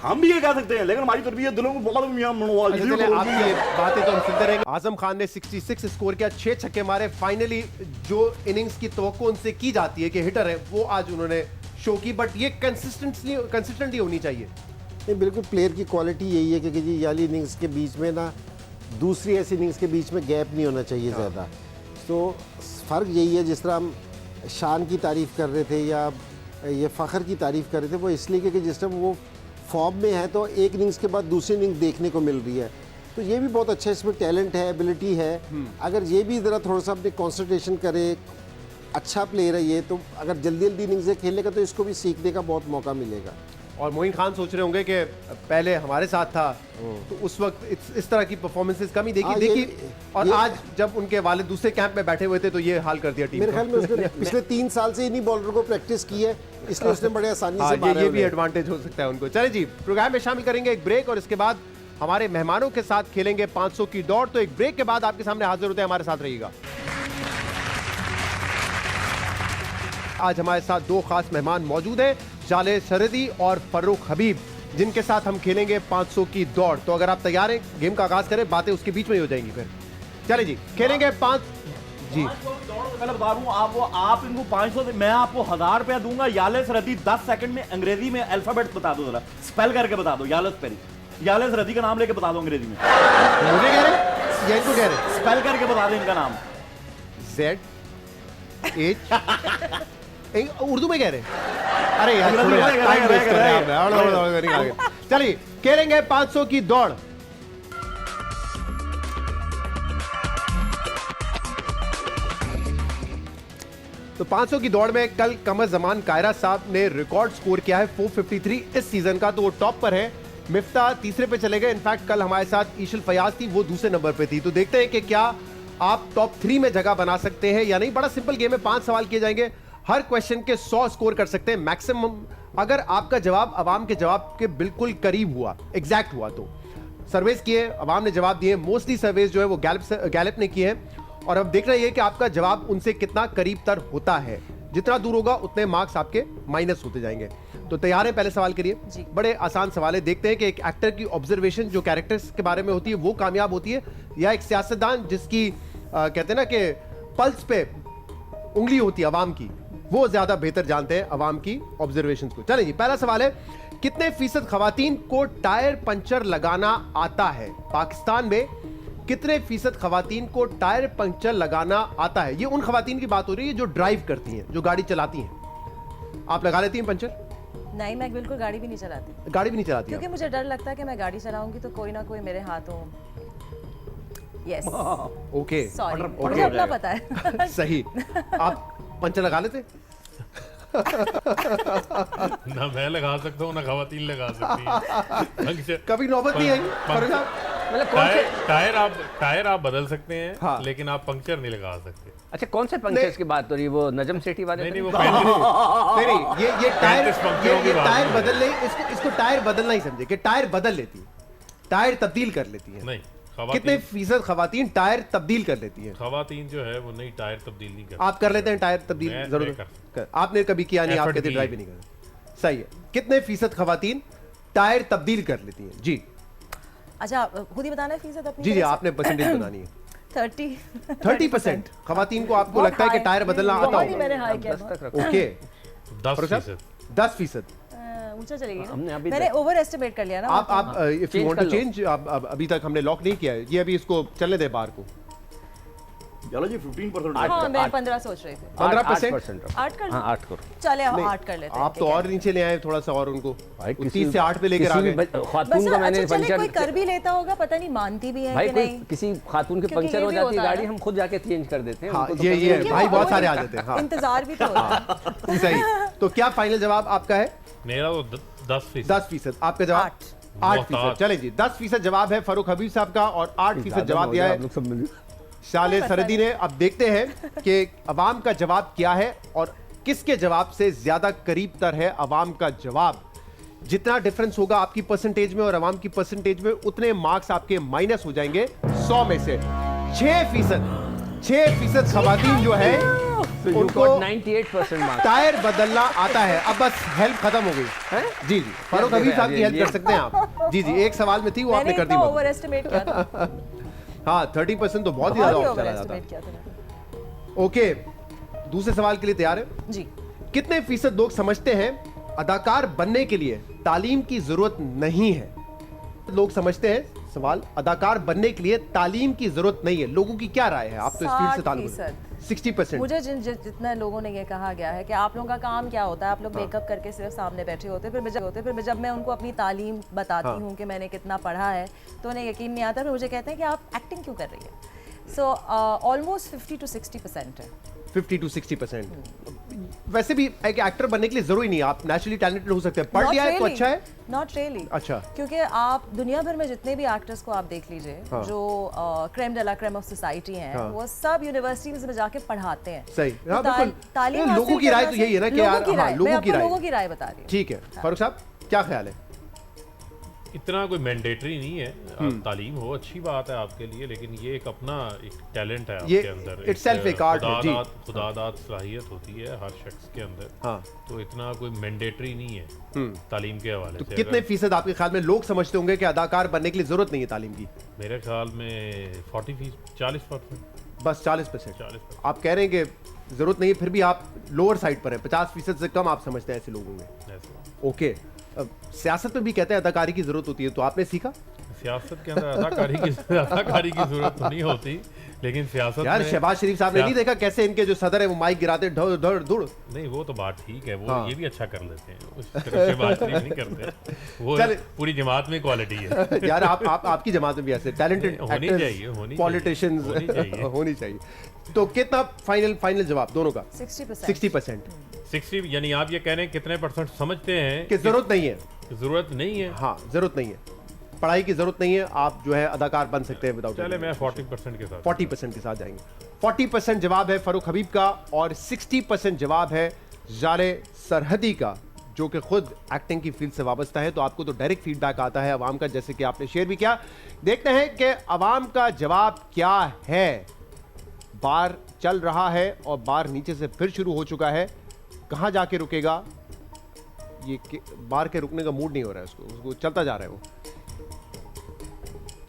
Speaker 6: हम भी ये कह सकते हैं, लेकिन हमारी तरबियत दिलों में बहुत
Speaker 1: अच्छा, चलिए, आपकी ये बातें तो हम सुनते रहेंगे। आजम खान ने 66 स्कोर किया, 6 छक्के मारे। फाइनली जो इनिंग्स की तवक्को उनसे की जाती है कि हिटर है, वो आज उन्होंने शो की, बट ये कंसिस्टेंटली होनी चाहिए।
Speaker 2: नहीं, बिल्कुल प्लेयर की क्वालिटी यही है कि जी ये वाली इनिंग्स के बीच में ना दूसरी ऐसी इनिंग्स के बीच में गैप नहीं होना चाहिए ज़्यादा। तो फ़र्क यही है, जिस तरह हम शान की तारीफ़ कर रहे थे या ये फ़ख्र की तारीफ़ कर रहे थे, वो इसलिए कि जिस टाइम वो फॉर्म में है तो एक इनिंग्स के बाद दूसरी इनिंग्स देखने को मिल रही है। तो ये भी बहुत अच्छा, इसमें टैलेंट है, एबिलिटी है। अगर ये भी ज़रा थोड़ा सा अपने कॉन्सनट्रेशन करे, अच्छा प्लेयर है ये, तो अगर जल्दी जल्दी इनिंग्स खेलेगा तो इसको भी सीखने का बहुत मौका मिलेगा।
Speaker 1: और मोइन खान सोच रहे होंगे कि पहले हमारे साथ था तो उस वक्त इस तरह की परफॉर्मेंसेस कम ही देखी और आज जब उनके वालिद दूसरे कैंप में बैठे हुए थे तो ये हाल कर दिया टीम
Speaker 2: मेरे ख्याल में उसने पिछले 3 साल से इन्हीं बॉलर को प्रैक्टिस की है, इसलिए उसने बड़े आसानी से मारा है।
Speaker 1: ये भी एडवांटेज हो सकता है उनको। चलिए जी, प्रोग्राम में शामिल करेंगे एक ब्रेक और इसके बाद हमारे मेहमानों के साथ खेलेंगे 500 की दौड़। तो एक ब्रेक के बाद आपके सामने हाजिर होते हैं, हमारे साथ रहिएगा। आज हमारे साथ 2 खास मेहमान मौजूद हैं, जाले सरदी और फर्रुख हबीब, जिनके साथ हम खेलेंगे 500 की दौड़। तो अगर आप तैयार हैं, गेम का आगाज करें, बातें उसके बीच में ही हो जाएंगी फिर। चलिए जी, खेलेंगे 5 जी।
Speaker 6: पहले बता दूं आपको, आप इनको 500 से मैं आपको 1000 रुपया दूंगा। यालेस रदी 10 सेकंड में अंग्रेजी में अल्फाबेट बता दो, जरा स्पेल करके बता दो। यालेस रदी का नाम लेके बता दो अंग्रेजी में।
Speaker 1: मुझे कह रहे हैं, इनको कह रहे हैं,
Speaker 6: स्पेल करके बता दो इनका नाम।
Speaker 1: ZH उर्दू में कह रहे हैं। अरे यार,
Speaker 6: अंग्रेजी में
Speaker 1: टाइम वेस्ट कर रहे हैं आप।
Speaker 6: रहे।
Speaker 1: चलिए, खेलेंगे 500 की दौड़। तो 500 की दौड़ में कल कमर जमान कायरा साहब ने रिकॉर्ड स्कोर किया है 453 इस सीजन का, तो वो टॉप पर है। मिफ्ता तीसरे पे चले गए। इनफैक्ट कल हमारे साथ ईशल फयाज थी, वो दूसरे नंबर पे थी। तो देखते हैं कि क्या आप टॉप 3 में जगह बना सकते हैं या नहीं। बड़ा सिंपल गेम है, 5 सवाल किए जाएंगे, हर क्वेश्चन के 100 स्कोर कर सकते हैं मैक्सिमम, अगर आपका जवाब अवाम के जवाब के बिल्कुल करीब हुआ, एग्जैक्ट हुआ। तो सर्वेस किए, अवाम ने जवाब दिए, मोस्टली सर्वेस जो है वो गैलप ने किए हैं, और अब देखना ये कि आपका जवाब उनसे कितना करीब तर होता है। जितना दूर होगा उतने मार्क्स आपके माइनस होते जाएंगे। तो तैयार हैं पहले सवाल के लिए? बड़े आसान सवाल है। देखते हैं कि एक एक्टर की ऑब्जर्वेशन जो कैरेक्टर्स के बारे में होती है वो कामयाब होती है, या एक सियासतदान जिसकी कहते हैं ना कि पल्स पे उंगली होती है अवाम की, वो ज्यादा बेहतर जानते हैं अवाम की ऑब्जर्वेशंस को। चलिए जी, पहला सवाल है, कितने फीसद खवातीन को टायर पंचर लगाना आता है? पाकिस्तान में कितने फीसद खवातीन को टायर पंचर लगाना आता है? ये उन खवातीन की बात हो रही है जो ड्राइव करती हैं, जो गाड़ी चलाती हैं। आप लगा लेती हैं पंचर?
Speaker 5: नहीं, मैं बिल्कुल गाड़ी भी नहीं चलाती।
Speaker 1: गाड़ी भी नहीं चलाती
Speaker 5: क्योंकि मुझे डर लगता है कि मैं गाड़ी चलाऊंगी तो कोई ना कोई मेरे हाथों। यस,
Speaker 1: ओके,
Speaker 5: सॉरी, मुझे अपना पता है।
Speaker 1: सही। आप पंचर लगा लेते?
Speaker 4: ना मैं लगा सकता हूँ ना खवातीन लगा सकती है।
Speaker 1: कभी नौबत नहीं आई?
Speaker 3: मतलब कौन से
Speaker 4: टायर आप बदल सकते हैं,
Speaker 1: हाँ।
Speaker 4: लेकिन आप पंक्चर नहीं लगा सकते।
Speaker 3: अच्छा कौन से पंक्चर्स की बात हो रही है? वो नजम सेठी वाले
Speaker 4: नहीं
Speaker 3: तो
Speaker 4: नहीं, वो
Speaker 1: नहीं ये टायर
Speaker 4: 35 पंक्तियों की
Speaker 1: ये
Speaker 4: बात
Speaker 1: टायर
Speaker 4: है।
Speaker 1: बदल नहीं, इसको टायर बदलना ही समझे कि टायर बदल लेती है, टायर तब्दील कर लेती है।
Speaker 4: नहीं,
Speaker 1: कितने फीसद खवातीन टायर तब्दील कर लेती है?
Speaker 4: खवातीन जो है वो नहीं टायर तब्दील नहीं करती।
Speaker 1: आप कर लेते हैं टायर तब्दील?
Speaker 4: मैं
Speaker 1: जरूर
Speaker 4: कर
Speaker 1: आपने कभी किया नहीं, आप
Speaker 4: Effort
Speaker 1: कहते
Speaker 4: की।
Speaker 1: ड्राइव भी नहीं करते। सही है। कितने फीसद खवातीन टायर तब्दील कर लेती हैं? जी
Speaker 5: अच्छा खुद ही बताना है फीसद अपनी
Speaker 1: जी जी,
Speaker 5: तरफ से?
Speaker 1: आपने परसेंटेज बतानी है।
Speaker 5: 30%
Speaker 1: खवातीन को आपको
Speaker 5: बहुत
Speaker 1: लगता है कि
Speaker 5: high।
Speaker 1: टायर बदलना आता
Speaker 5: बहुत ही
Speaker 1: होगा?
Speaker 5: मैंने हाई किया
Speaker 3: 10 तक रखो।
Speaker 1: ओके,
Speaker 4: 10%।
Speaker 1: 10%।
Speaker 5: ऊंचा चलेगी ना?
Speaker 3: हमने अभी
Speaker 5: मैंने ओवर एस्टिमेट कर लिया ना।
Speaker 1: आप इफ यू
Speaker 3: Change
Speaker 1: वांट
Speaker 3: कर
Speaker 1: टू
Speaker 3: लो।
Speaker 1: चेंज, आप अभी तक हमने लॉक नहीं किया है, ये अभी इसको चलने दे बाहर को।
Speaker 6: चलो जी 15%
Speaker 5: हाँ मैं 15 सोच रही थी।
Speaker 1: 15%?
Speaker 5: 8 कर
Speaker 3: हाँ 8 करो।
Speaker 5: चले
Speaker 1: नहीं,
Speaker 5: 8 कर लेते हैं।
Speaker 1: आप तो
Speaker 5: ठीक है।
Speaker 1: और नीचे ले आए थोड़ा सा, और उनको
Speaker 3: भाई
Speaker 1: 30 से 8 पे लेकर आ गए।
Speaker 3: खातून
Speaker 5: बस
Speaker 3: का मैंने
Speaker 5: अच्छा चले, कोई
Speaker 3: पंचर
Speaker 5: कर भी लेता होगा, पता नहीं मानती भी है
Speaker 3: भाई
Speaker 5: कि
Speaker 3: कोई
Speaker 5: नहीं।
Speaker 3: किसी खातून के
Speaker 5: क्योंकि
Speaker 3: पंचर
Speaker 5: ये
Speaker 3: हो
Speaker 5: भी
Speaker 3: जाती है
Speaker 5: होता है
Speaker 3: गाड़ी,
Speaker 5: ना।
Speaker 3: हम खुद जाके चेंज कर देते हैं।
Speaker 1: हाँ
Speaker 3: उनको तो
Speaker 1: ये
Speaker 3: करना
Speaker 1: है
Speaker 3: ही
Speaker 5: क्यों?
Speaker 1: भाई, बहुत
Speaker 5: वो
Speaker 1: सारे आ
Speaker 5: इंत-
Speaker 1: जाते हैं। हाँ
Speaker 5: इंतजार भी तो होता है।
Speaker 1: सही। तो क्या फाइनल जवाब आपका है?
Speaker 4: मेरा तो 10%।
Speaker 1: 10%। आपका जवाब 8%।
Speaker 4: मोहताज।
Speaker 1: चले जी, 10% जवाब है फारूक हबीब साहब का, और 8% जवाब दिया है
Speaker 3: सब मिल
Speaker 1: शाले सरदी ने। अब देखते हैं कि अवाम का जवाब क्या है और किसके जवाब से ज्यादा करीब तर है अवाम का जवाब। जितना डिफरेंस होगा आपकी परसेंटेज में और अवाम की परसेंटेज में, उतने मार्क्स आपके माइनस हो जाएंगे 100 में से। 6% खवातीन जो है उनको
Speaker 3: 98% मार्क्स।
Speaker 1: टायर बदलना आता है। अब बस हेल्प खत्म हो गई है। जी जी, फारूक हबीब साहब की हेल्प कर सकते हैं आप। जी जी, एक सवाल में थी वो आपने
Speaker 5: मैंने
Speaker 1: कर दी
Speaker 5: इतना
Speaker 1: मदद।
Speaker 5: ओवर एस्टिमेट किया था।
Speaker 1: हाँ 30% तो बहुत ही
Speaker 5: बहुत
Speaker 1: ज्यादा
Speaker 5: ही
Speaker 1: ऑफ
Speaker 5: ओवर
Speaker 1: चला जाता
Speaker 5: एस्टिमेट किया था मैंने।
Speaker 1: है। ओके, दूसरे सवाल के लिए तैयार है?
Speaker 5: जी
Speaker 1: कितने फीसद लोग समझते हैं अदाकार बनने के लिए तालीम की जरूरत नहीं है? लोग समझते हैं, सवाल, अदाकार बनने के लिए तालीम की जरूरत नहीं है। लोगों की क्या राय है? आप तो इस फील्ड से ताल्लुक 60%।
Speaker 5: मुझे जितना लोगों ने ये कहा गया है कि आप लोगों का काम क्या होता है, आप लोग मेकअप करके सिर्फ सामने बैठे होते हैं, फिर जब मैं उनको अपनी तालीम बताती हूँ कि मैंने कितना पढ़ा है तो उन्हें यकीन नहीं आता। फिर मुझे कहते हैं कि आप एक्टिंग क्यों कर रही है। सो ऑलमोस्ट 50 to 60% है।
Speaker 1: 50 to 60%। वैसे भी एक एक्टर बनने के लिए जरूरी नहीं है, आप नेचुरली टैलेंटेड हो सकते हैं। पढ़ लिया है तो अच्छा है।
Speaker 5: Not really.
Speaker 1: अच्छा।
Speaker 5: क्योंकि आप दुनिया भर में जितने भी एक्टर्स को आप देख लीजिए,
Speaker 1: हाँ।
Speaker 5: जो creme de la creme of society हैं,
Speaker 1: हाँ।
Speaker 5: वो सब यूनिवर्सिटीज में जाके पढ़ाते हैं।
Speaker 1: सही।
Speaker 5: तो
Speaker 1: हाँ, बिल्कुल।
Speaker 5: तालीम
Speaker 1: लोगों
Speaker 5: हासिल
Speaker 1: की राय
Speaker 5: करना
Speaker 1: तो यही है ना कि
Speaker 5: लोगों
Speaker 1: यार,
Speaker 5: की
Speaker 1: हाँ,
Speaker 5: राय,
Speaker 1: लोगों
Speaker 5: मैं
Speaker 1: की
Speaker 5: आपको
Speaker 1: राय।
Speaker 5: लोगों की राय बता रही हूँ।
Speaker 1: ठीक है फारूक साहब, क्या ख्याल है?
Speaker 4: इतना कोई मैंडेटरी नहीं है। तालीम हो अच्छी बात है आपके लिए, लेकिन ये एक अपना एक टैलेंट है
Speaker 1: ये
Speaker 4: आपके अंदर।
Speaker 1: itself एक art है, जी।
Speaker 4: खुदादाद सलाहियत होती है हर शख्स के अंदर।
Speaker 1: हाँ।
Speaker 4: तो इतना कोई मैंडेटरी नहीं है तालीम के हवाले
Speaker 1: तो
Speaker 4: से।
Speaker 1: कितने फीसद आपके ख्याल में लोग समझते होंगे कि अदाकार बनने के लिए जरूरत नहीं है तालीम की?
Speaker 4: मेरे ख्याल में 40%।
Speaker 1: बस 40%।
Speaker 4: 40%।
Speaker 1: आप कह रहे हैं कि जरूरत नहीं है, फिर भी आप लोअर साइड पर हैं। 50% से कम आप समझते हैं ऐसे लोगों में।
Speaker 4: ऐसा।
Speaker 1: ओके। अब सियासत में भी कहते हैं अदाकारी की जरूरत होती है, तो आपने सीखा?
Speaker 4: सियासत के अंदर अदाकारी की जरूरत तो नहीं होती, लेकिन सियासत
Speaker 1: यार
Speaker 4: में
Speaker 1: शहबाज शरीफ साहब ने नहीं देखा कैसे इनके जो सदर है वो माइक गिराते धड़ धड़ धुड़?
Speaker 4: नहीं, वो तो बात ठीक है, वो
Speaker 1: हाँ।
Speaker 4: ये भी अच्छा कर लेते हैं, उस तरह से बात नहीं करते। वो
Speaker 1: चल।
Speaker 4: पूरी जमात में क्वालिटी है।
Speaker 1: यार आपकी जमात में भी ऐसे टैलेंटेड
Speaker 4: होनी चाहिए,
Speaker 1: पॉलिटिशियंस
Speaker 4: होनी चाहिए।
Speaker 1: होनी चाहिए। तो कितना फाइनल जवाब दोनों का?
Speaker 5: 60%।
Speaker 1: 60%।
Speaker 4: 60, यानी आप ये कह रहे हैं कितने % समझते हैं
Speaker 1: कि जरूरत नहीं है?
Speaker 4: जरूरत नहीं है।
Speaker 1: हाँ, जरूरत नहीं है, पढ़ाई की जरूरत नहीं है, आप जो है अदाकार बन सकते हैं विदाउट।
Speaker 4: चले मैं 40% के साथ
Speaker 1: 40% के साथ जाएंगे। 40% जवाब है फारूक हबीब का और 60% जवाब है जाले सरहदी का, जो कि खुद एक्टिंग की फील्ड से वाबस्ता है। तो आपको तो डायरेक्ट फीडबैक आता है अवाम का, जैसे कि आपने शेयर भी किया। देखते हैं कि अवाम का जवाब क्या है। बार चल रहा है और बार नीचे से फिर शुरू हो चुका है। कहाँ जाके रुकेगा? ये बार के रुकने का मूड नहीं हो रहा है उसको चलता जा रहा है वो।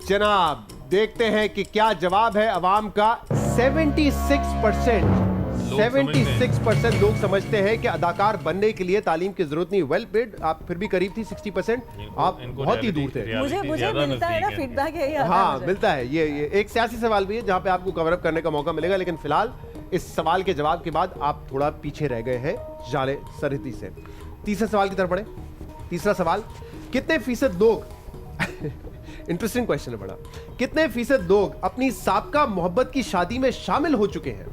Speaker 1: जनाब देखते हैं कि क्या जवाब है अवाम का। 76% 76% लोग समझते हैं कि अदाकार बनने के लिए तालीम की जरूरत नहीं। वेल पेड, आप फिर भी करीब थी 60%, आप
Speaker 4: इनको
Speaker 1: बहुत ही दूर थे।
Speaker 4: reality
Speaker 5: मुझे
Speaker 4: ज़्यादा
Speaker 5: मिलता है ना
Speaker 4: नज़दीक
Speaker 5: फीडबैक, यही आता है
Speaker 1: हाँ
Speaker 5: मुझे।
Speaker 1: मिलता है। ये एक सियासी सवाल भी है जहां पे आपको कवर अप करने का मौका मिलेगा, लेकिन फिलहाल इस सवाल के जवाब के बाद आप थोड़ा पीछे रह गए हैं जाले सरहदी से। तीसरे सवाल की तरफ बढ़े। तीसरा सवाल, कितने फीसद लोग इंटरेस्टिंग क्वेश्चन है बड़ा, कितने फीसद लोग अपनी साबका मोहब्बत की शादी में शामिल हो चुके हैं?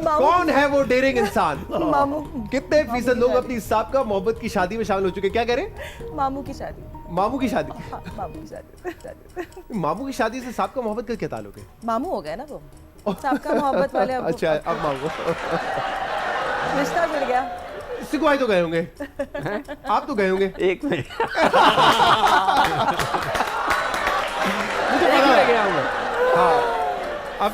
Speaker 1: कौन है वो डेयरिंग इंसान?
Speaker 5: मामू।
Speaker 1: कितने फीसद लोग अपनी साबका मोहब्बत की शादी में शामिल हो चुके हैं? क्या कह रहे हैं?
Speaker 5: मामू की शादी।
Speaker 1: मामू की शादी।
Speaker 5: हाँ, मामू की शादी।
Speaker 1: मामू की शादी से साहब का मोहब्बत का क्या ताल्लुक है?
Speaker 5: मामू हो गया ना वो, साहब का मोहब्बत वाले अब
Speaker 1: अच्छा, अब मामू।
Speaker 5: रिश्ता जुड़ गया।
Speaker 1: सिकुआई तो गए होंगे, आप तो गए होंगे।
Speaker 3: एक मिनट
Speaker 1: मुझे पता है।
Speaker 3: गया हूँ मैं।
Speaker 1: हाँ, अब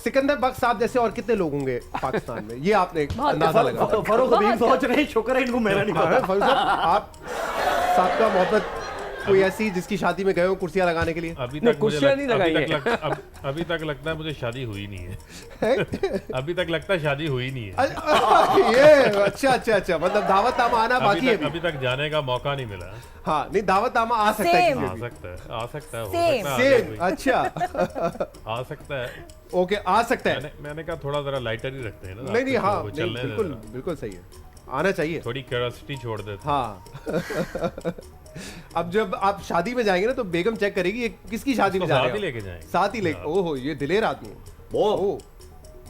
Speaker 1: सिकंदर बख्श साहब जैसे और कितने लोग होंगे पाकिस्तान में, ये आपने अंदाजा लगा।
Speaker 6: फरूक हबीब सोच रहे हैं, शुक्र है इनको मेरा नहीं पता।
Speaker 1: फारूक साहब, आप साहब का मोहब्बत कोई ऐसी जिसकी शादी में गए हो कुर्सियां लगाने के लिए?
Speaker 4: अभी
Speaker 3: नहीं,
Speaker 4: तक मुझे
Speaker 3: कुर्सियां नहीं लगाई है।
Speaker 4: अभी तक लगता है मुझे शादी हुई नहीं है। अभी तक लगता है शादी हुई नहीं है।
Speaker 1: ये अच्छा, मतलब दावतनामा आना बाकी है अभी।
Speaker 4: अभी तक जाने का मौका नहीं मिला।
Speaker 1: हाँ, नहीं, दावतनामा आ सकता है
Speaker 5: Same.
Speaker 1: किसी
Speaker 4: आ
Speaker 1: भी।
Speaker 4: सकता है, आ सकता है, हो
Speaker 5: Same.
Speaker 4: सकता है,
Speaker 1: सेम, अच्छा।
Speaker 4: आ सकता है।
Speaker 1: ओके, आ सकता है।
Speaker 4: मैंने कहा थोड़ा जरा लाइटर ही रखते हैं ना।
Speaker 1: नहीं,
Speaker 4: आपको
Speaker 1: हाँ,
Speaker 4: तो
Speaker 1: नहीं,
Speaker 4: चलने दे
Speaker 1: बिल्कुल
Speaker 4: जरा।
Speaker 1: बिल्कुल सही है, आना चाहिए।
Speaker 4: थोड़ी क्यूरियोसिटी छोड़ देते हैं।
Speaker 1: हाँ। अब जब आप शादी में जाएंगे ना तो बेगम चेक करेगी ये किसकी शादी में
Speaker 4: उसको
Speaker 1: जा
Speaker 4: साथ
Speaker 1: रहे
Speaker 4: ही
Speaker 1: हो।
Speaker 4: लेके जाएंगे।
Speaker 1: साथ ही लेके, ओहो, ये दिलेर आदमी है। ओह,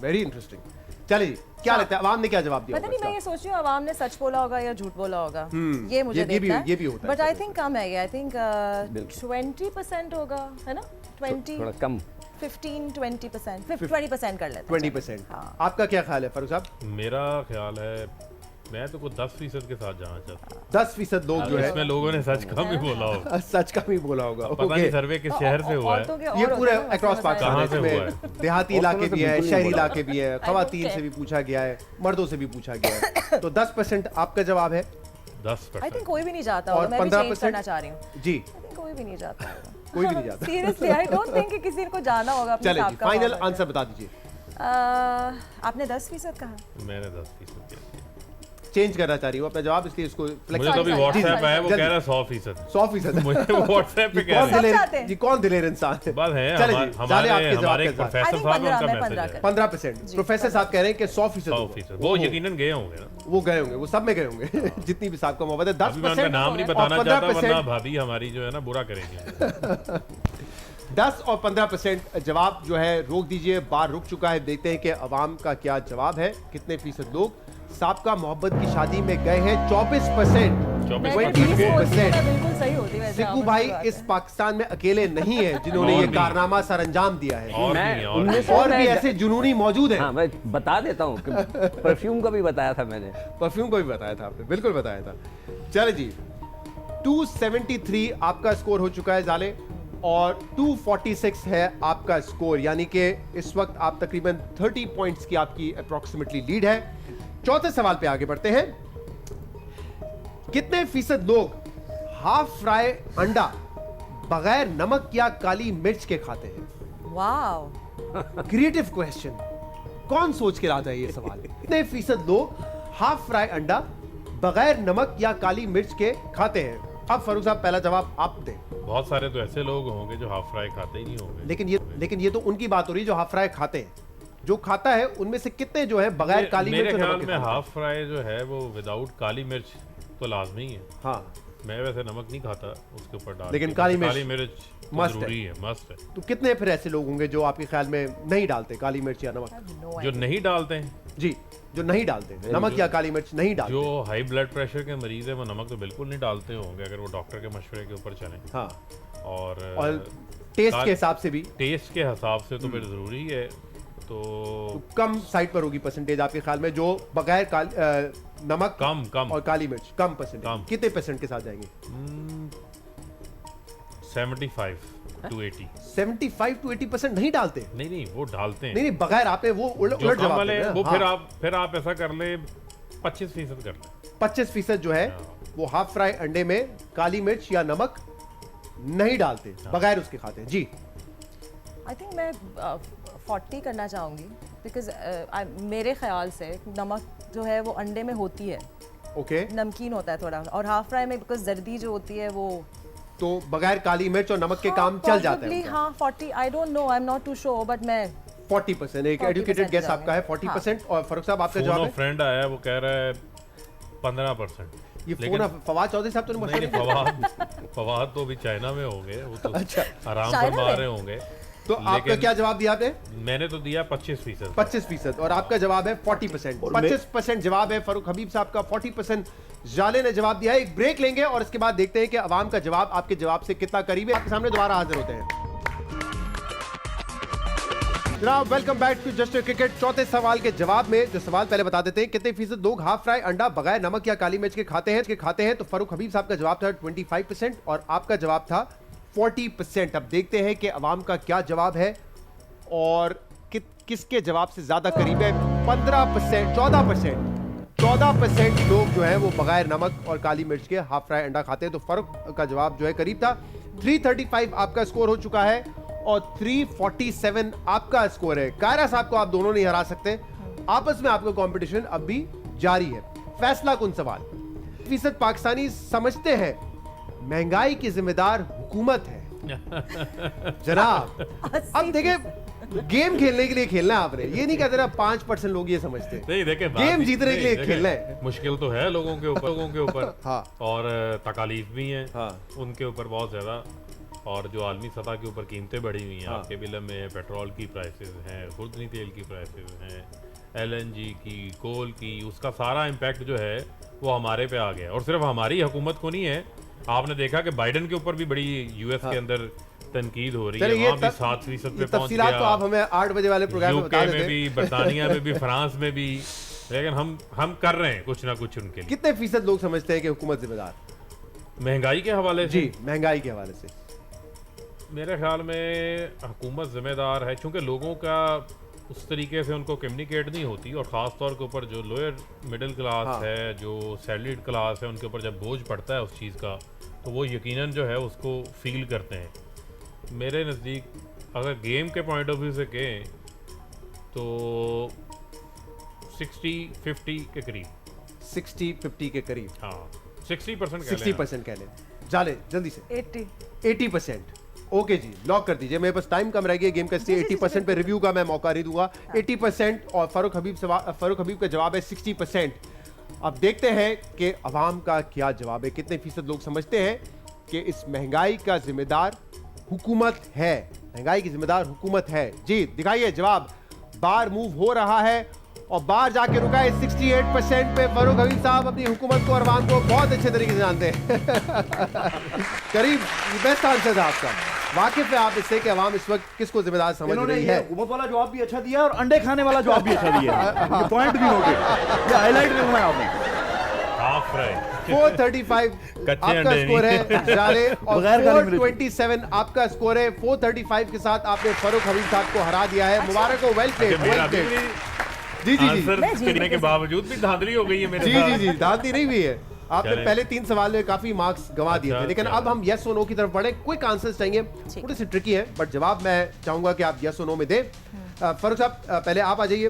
Speaker 1: वेरी इंटरेस्टिंग। चलिए, क्या लगता है अवाम ने क्या जवाब दिया
Speaker 5: पता
Speaker 1: होगा
Speaker 5: नहीं, मैं ये सोच रही हूँ आवाम ने सच बोला होगा या झूठ बोला होगा, ये मुझे
Speaker 1: ये भी-
Speaker 5: देखना
Speaker 1: ये भी होता है
Speaker 5: बट आई
Speaker 1: सच
Speaker 5: थिंक कम है ये, आई थिंक 20% होगा, है ना? 20
Speaker 3: थोड़ा कम।
Speaker 5: 15-20%, 20% कर लेते हैं।
Speaker 1: 20%।
Speaker 5: हाँ।
Speaker 1: आपका क्या ख्याल है फारूक साहब?
Speaker 4: मेरा ख्याल है मैं तो कुछ 10% के साथ जाना चाहता हूँ।
Speaker 1: 10% लोग जो है
Speaker 4: इसमें लोगों ने सच कम ही बोला होगा।
Speaker 1: सच का भी बोला होगा।
Speaker 4: पता
Speaker 1: ओके,
Speaker 4: नहीं सर्वे किस शहर से हुआ है।
Speaker 5: औरतों के
Speaker 1: ये
Speaker 5: और
Speaker 1: पूरे
Speaker 5: होते हैं ना,
Speaker 1: अक्रॉस
Speaker 5: मसले
Speaker 1: पाकिस्तान है,
Speaker 4: कहाँ से हुआ
Speaker 1: इसमें देहाती इलाके भी हैं, शहरी इलाके भी हैं, खवातीन से भी पूछा गया है, मर्दों से भी पूछा गया है। तो 10% आपका जवाब है
Speaker 4: 10%।
Speaker 5: आई थिंक कोई भी नहीं जाता
Speaker 1: और
Speaker 5: होगा, मैं भी
Speaker 1: 15%
Speaker 5: चेंज करना चाह रही हूँ।
Speaker 1: जी,
Speaker 5: आई थिंक कोई भी नहीं जाता होगा।
Speaker 1: कोई भी नहीं जाता।
Speaker 5: सीरियसली आई डोंट थिंक कि किसी को जाना होगा अपने
Speaker 1: चले
Speaker 5: साहब
Speaker 1: जी,
Speaker 5: का
Speaker 1: फाइनल
Speaker 5: मोहब्बत
Speaker 1: आंसर बता दीजिए।
Speaker 5: है। आपने 10% कहा।
Speaker 4: मैंने 10% किया।
Speaker 1: चेंज करना चाह रही हूँ अपना जवाब, इसलिए इसको
Speaker 4: मुझे तो अभी
Speaker 5: sorry,
Speaker 4: व्हाट्सएप आया, वो
Speaker 1: जल्दी।
Speaker 4: कह रहा है 100%।
Speaker 1: 100%।
Speaker 4: मुझे व्हाट्सएप पे कह
Speaker 1: कौन
Speaker 4: रहे हैं।
Speaker 5: सब चाहते
Speaker 1: दिलेर
Speaker 5: हैं।
Speaker 1: जी, कौन दिलेर इंसान है?
Speaker 4: बात है
Speaker 1: चले जी,
Speaker 4: हमारे
Speaker 1: जाने आपके जवाब
Speaker 4: हमारे
Speaker 1: के
Speaker 4: एक
Speaker 1: साथ।
Speaker 4: प्रोफेसर
Speaker 5: I think
Speaker 4: साहब हैं,
Speaker 5: 15
Speaker 4: उनका
Speaker 5: में 15
Speaker 4: मैसेज है।
Speaker 1: 15%। प्रोफेसर साहब कह रहे हैं कि 100% होगा।
Speaker 4: 100%। वो यकीनन गए होंगे ना।
Speaker 1: वो गए होंगे, वो सब में गए होंगे। जितनी भी साहब का मोहब्बत है।
Speaker 4: अभी मैं उनका
Speaker 1: 10%
Speaker 4: नाम नहीं
Speaker 1: और
Speaker 4: बताना चाहता
Speaker 1: 15%
Speaker 4: वरना भाभी हमारी जो है ना बुरा करेंगे।
Speaker 1: 10 और 15% जवाब जो है रोक दीजिए, बार रुक चुका है। देखते हैं कि अवाम का क्या जवाब है, कितने फीसद लोग साबका मोहब्बत की शादी में गए हैं। 24%। 24%।
Speaker 5: बिल्कुल सही होती है वैसे।
Speaker 1: सिक्कू
Speaker 5: आपस
Speaker 1: भाई
Speaker 5: की बात
Speaker 1: इस
Speaker 5: है।
Speaker 1: पाकिस्तान में अकेले नहीं है जिन्होंने
Speaker 4: और
Speaker 1: ये
Speaker 4: भी।
Speaker 1: कारनामा सर अंजाम दिया है,
Speaker 4: और
Speaker 3: मैं
Speaker 4: भी हैं, और भी
Speaker 3: 19
Speaker 4: हैं।
Speaker 1: और भी ऐसे जुनूनी मौजूद हैं।
Speaker 3: हाँ, मैं बता देता हूँ कि परफ्यूम का भी बताया था मैंने।
Speaker 1: परफ्यूम को भी बताया था आपने, बिल्कुल बताया था। चले जी, 273 आपका स्कोर हो चुका है जाले, और 246 है आपका स्कोर, यानी कि इस वक्त आप तकरीबन 30 पॉइंट्स की आपकी अप्रोक्सीमेटली लीड है। चौथे सवाल पे आगे बढ़ते हैं। कितने फीसद लोग हाफ फ्राई अंडा बगैर नमक या काली मिर्च के खाते हैं?
Speaker 5: वाओ,
Speaker 1: क्रिएटिव क्वेश्चन, कौन सोच के लाता है ये सवाल? कितने फीसद लोग हाफ फ्राई अंडा बगैर नमक या काली मिर्च के खाते हैं? अब फारूक साहब पहला जवाब आप दें।
Speaker 4: बहुत सारे तो ऐसे लोग होंगे जो हाफ फ्राई खाते ही नहीं होंगे।
Speaker 1: लेकिन ये तो उनकी बात हो रही है जो हाफ फ्राई खाते हैं। जो खाता है उनमें से कितने जो है बगैर काली मिर्च
Speaker 4: मेरे
Speaker 1: और
Speaker 4: ख्याल
Speaker 1: नमक के
Speaker 4: में
Speaker 1: खाते हैं?
Speaker 4: हाफ फ्राई जो है वो विदाउट काली मिर्च तो लाजमी है।
Speaker 1: हाँ,
Speaker 4: मैं वैसे नमक नहीं खाता उसके ऊपर डाल
Speaker 1: लेकिन
Speaker 4: के।
Speaker 1: काली मिर्च
Speaker 4: काली मिर्च तो
Speaker 1: must है।
Speaker 4: जरूरी है, मस्त है।
Speaker 1: तो कितने फिर ऐसे लोग होंगे जो आपके ख्याल में नहीं डालते काली मिर्च या नमक?
Speaker 5: नो
Speaker 4: जो नहीं डालते हैं,
Speaker 1: जी, जो नहीं डालते नमक या काली मिर्च नहीं डालते।
Speaker 4: जो हाई ब्लड प्रेशर के मरीज है वो नमक तो बिल्कुल नहीं डालते होंगे अगर वो डॉक्टर के मशवरे के ऊपर चलें।
Speaker 1: हाँ,
Speaker 4: और
Speaker 1: और टेस्ट
Speaker 4: काल-
Speaker 1: के हिसाब से भी
Speaker 4: टेस्ट के हिसाब से तो फिर जरूरी है। तो
Speaker 1: कम साइड पर होगी परसेंटेज आपके ख्याल में जो बगैर नमक
Speaker 4: कम
Speaker 1: और काली मिर्च कम परसेंटेज।
Speaker 4: कम।
Speaker 1: कितने परसेंट के साथ जाएंगे?
Speaker 4: 75 to 80।
Speaker 1: 75 to 80% नहीं डालते?
Speaker 4: नहीं वो डालते हैं।
Speaker 1: नहीं, बगैर आपने वो
Speaker 4: जो
Speaker 1: उलट
Speaker 4: कम
Speaker 1: जवाब
Speaker 4: वाले
Speaker 1: दे रहे हैं।
Speaker 4: वो
Speaker 1: हाँ,
Speaker 4: फिर आप ऐसा कर ले 25% कर ले।
Speaker 1: 25% जो है
Speaker 4: हाँ।
Speaker 1: वो हाफ फ्राई अंडे में काली मिर्च या नमक नहीं डालते, बगैर उसके खाते हैं। जी,
Speaker 5: आई थिंक मैं 40 करना चाहूँगी, बिकॉज मेरे ख्याल से नमक जो है वो अंडे में होती है,
Speaker 1: ओके।
Speaker 5: नमकीन होता है थोड़ा, और हाफ फ्राई में बिकॉज जर्दी जो होती है वो
Speaker 1: तो बगैर काली मिर्च और नमक के काम चल जाता है
Speaker 5: probably,
Speaker 1: उनका।
Speaker 5: हाँ 40, I don't know, I am not too sure, but मैं
Speaker 1: 40%, एक
Speaker 5: 40%
Speaker 1: एडुकेटेड गेस
Speaker 5: जाएंगे।
Speaker 1: आपका है 40%। और फारूक साहब आपका जवाब
Speaker 4: फोनो
Speaker 1: है?
Speaker 4: फ्रेंड आया वो कह रहा है 15%।
Speaker 1: ये
Speaker 4: लेकिन-
Speaker 1: फोन फवाद चौधरी साहब तो नहीं
Speaker 4: नहीं
Speaker 1: बताया?
Speaker 4: फवाद तो अभी चाइना में होंगे, वो तो
Speaker 1: अच्छा,
Speaker 4: आराम
Speaker 5: चाइना
Speaker 4: फरमा
Speaker 5: में?
Speaker 4: रहे होंगे।
Speaker 1: तो आपका
Speaker 4: लेकिन-
Speaker 1: क्या जवाब दिया आपने?
Speaker 4: मैंने तो दिया 25%।
Speaker 1: 25%, और आपका जवाब है 40%।
Speaker 6: और मैं-
Speaker 1: 25% जवाब है फारूक हबीब साहब का, 40% जाले ने जवाब दिया है। एक ब्रेक लेंगे और इसके बाद देखते हैं कि अवाम का जवाब आपके जवाब से कितना करीब है। आपके सामने दोबारा हाजिर होते हैं। जनाब welcome back to Just Cricket. चौथे सवाल के जवाब में जो सवाल पहले बता देते हैं, कितने फीसद लोग हाफ फ्राई अंडा बगैर नमक या काली मिर्च के खाते हैं? तो फारूक हबीब साहब का जवाब था 25% और आपका जवाब था 40%। अब देखते हैं कि अवाम का क्या जवाब है और किसके जवाब से ज्यादा करीब है। 15%, 14% लोग जो है वो बगैर नमक और काली मिर्च के हाफ फ्राई अंडा खाते हैं। तो फारूक का जवाब जो है करीब था। 335 आपका स्कोर हो चुका है और 347 आपका स्कोर है। कायरा साहब को आप दोनों नहीं हरा सकते। आपस में आपका कंपटीशन अब भी जारी है। फैसला कुन सवाल। फीसद पाकिस्तानी समझते हैं महंगाई की जिम्मेदार हुकूमत है। जनाब अब देखें, गेम खेलने के लिए खेलना है आपने, ये नहीं कहते ना 5% लोग ये समझते हैं।
Speaker 4: नहीं देखे,
Speaker 1: गेम जीतने के लिए खेलना है।
Speaker 4: मुश्किल तो है लोगों के ऊपर
Speaker 1: हाँ।
Speaker 4: और तकालीफ भी हैं
Speaker 1: हाँ।
Speaker 4: उनके ऊपर बहुत ज्यादा, और जो आलमी सतह के ऊपर कीमतें बढ़ी हुई हैं।
Speaker 1: हाँ।
Speaker 4: आपके बिल में पेट्रोल की प्राइसेस हैं, खुर्दनी तेल की प्राइसेस हैं, LNG की, कोल की, उसका सारा इम्पैक्ट जो है वो हमारे पे आ गया। और सिर्फ हमारी हुकूमत को नहीं है, आपने देखा कि बाइडन के ऊपर भी बड़ी US के अंदर तनकीद हो रही है। वहाँ भी 7% पे पहुंच
Speaker 1: तफसीलात तो आप हमें 8 बजे वाले प्रोग्राम में बता
Speaker 4: UK में
Speaker 1: देते।
Speaker 4: भी, बरतानिया में भी, फ्रांस में भी, लेकिन हम कर रहे हैं कुछ ना कुछ उनके लिए।
Speaker 1: कितने फीसद लोग समझते हैं कि हुकूमत जिम्मेदार?
Speaker 4: महंगाई के हवाले से
Speaker 1: जी, महंगाई के हवाले से
Speaker 4: मेरे ख्याल में हुकूमत जिम्मेदार है, क्योंकि लोगों का उस तरीके से उनको कम्युनिकेट नहीं होती, और ख़ास तौर के ऊपर जो लोअर मिडिल क्लास
Speaker 1: हाँ।
Speaker 4: है, जो सैलरीड क्लास है, उनके ऊपर जब बोझ पड़ता है उस चीज़ का, तो वो यकीनन जो है उसको फील करते हैं। मेरे नज़दीक अगर गेम के पॉइंट ऑफ व्यू से कहें तो 60-50 के करीब।
Speaker 1: 60-50 के करीब।
Speaker 4: हाँ, 60%
Speaker 1: 60% कह लें। जाले जल्दी से। 80%। ओके जी, लॉक कर दीजिए। मेरे पास टाइम कम रह गया गेम का, इसलिए 80% पे रिव्यू का मैं मौका नहीं दूंगा। 80% और फारूक हबीब का जवाब है 60%। अब देखते हैं कि अवाम का क्या जवाब है। कितने फीसद लोग समझते हैं कि इस महंगाई का जिम्मेदार हुकूमत है? महंगाई की जिम्मेदार हुकूमत है। जी दिखाइए जवाब। बार मूव हो रहा है और बाहर जाके रुका है 68% पे। फारूक हबीब साहब अपनी हुकूमत को और अवाम को बहुत अच्छे तरीके से जानते हैं। करीब बेस्ट आंसर था आपका। वाकिफ है आप इससे कि अवाम इस वक्त किसको जिम्मेदार समझ रही है?
Speaker 6: हुकूमत वाला जवाब भी अच्छा दिया और अंडे खाने वाला जवाब भी अच्छा दिया है। पॉइंट भी नोटेड, ये हाईलाइट करना है आपने।
Speaker 4: हाफ फ्राई
Speaker 1: 435
Speaker 4: कच्चे
Speaker 1: आपका
Speaker 4: अंडे
Speaker 1: स्कोर है जाले, और
Speaker 6: बगैर काली मिर्च।
Speaker 1: 427 आपका स्कोर है। 435 के साथ आपने फारूक हबीब साहब को हरा दिया है। मुबारक हो, वेल प्लेड,
Speaker 4: मेरा
Speaker 1: वेल
Speaker 4: भी
Speaker 1: प्लेड। जी जी जी
Speaker 4: आंसर
Speaker 5: मैं जीत
Speaker 4: करने के
Speaker 5: गई।
Speaker 4: बावजूद भी धांधली हो गई है मेरे
Speaker 1: जी
Speaker 4: साथ।
Speaker 1: जी जी दांती नहीं हुई है। आपने
Speaker 4: चलें।
Speaker 1: पहले 3 सवाल में काफी मार्क्स गंवा दिए थे,
Speaker 4: अच्छा,
Speaker 1: लेकिन
Speaker 4: चलें।
Speaker 1: अब हम यस और नो की तरफ बढ़े। क्विक आंसर्स चाहिए, थोड़ी सी ट्रिकी है, बट जवाब मैं चाहूंगा कि आप यस और नो में दें। फारूक साहब पहले आप आ जाइए।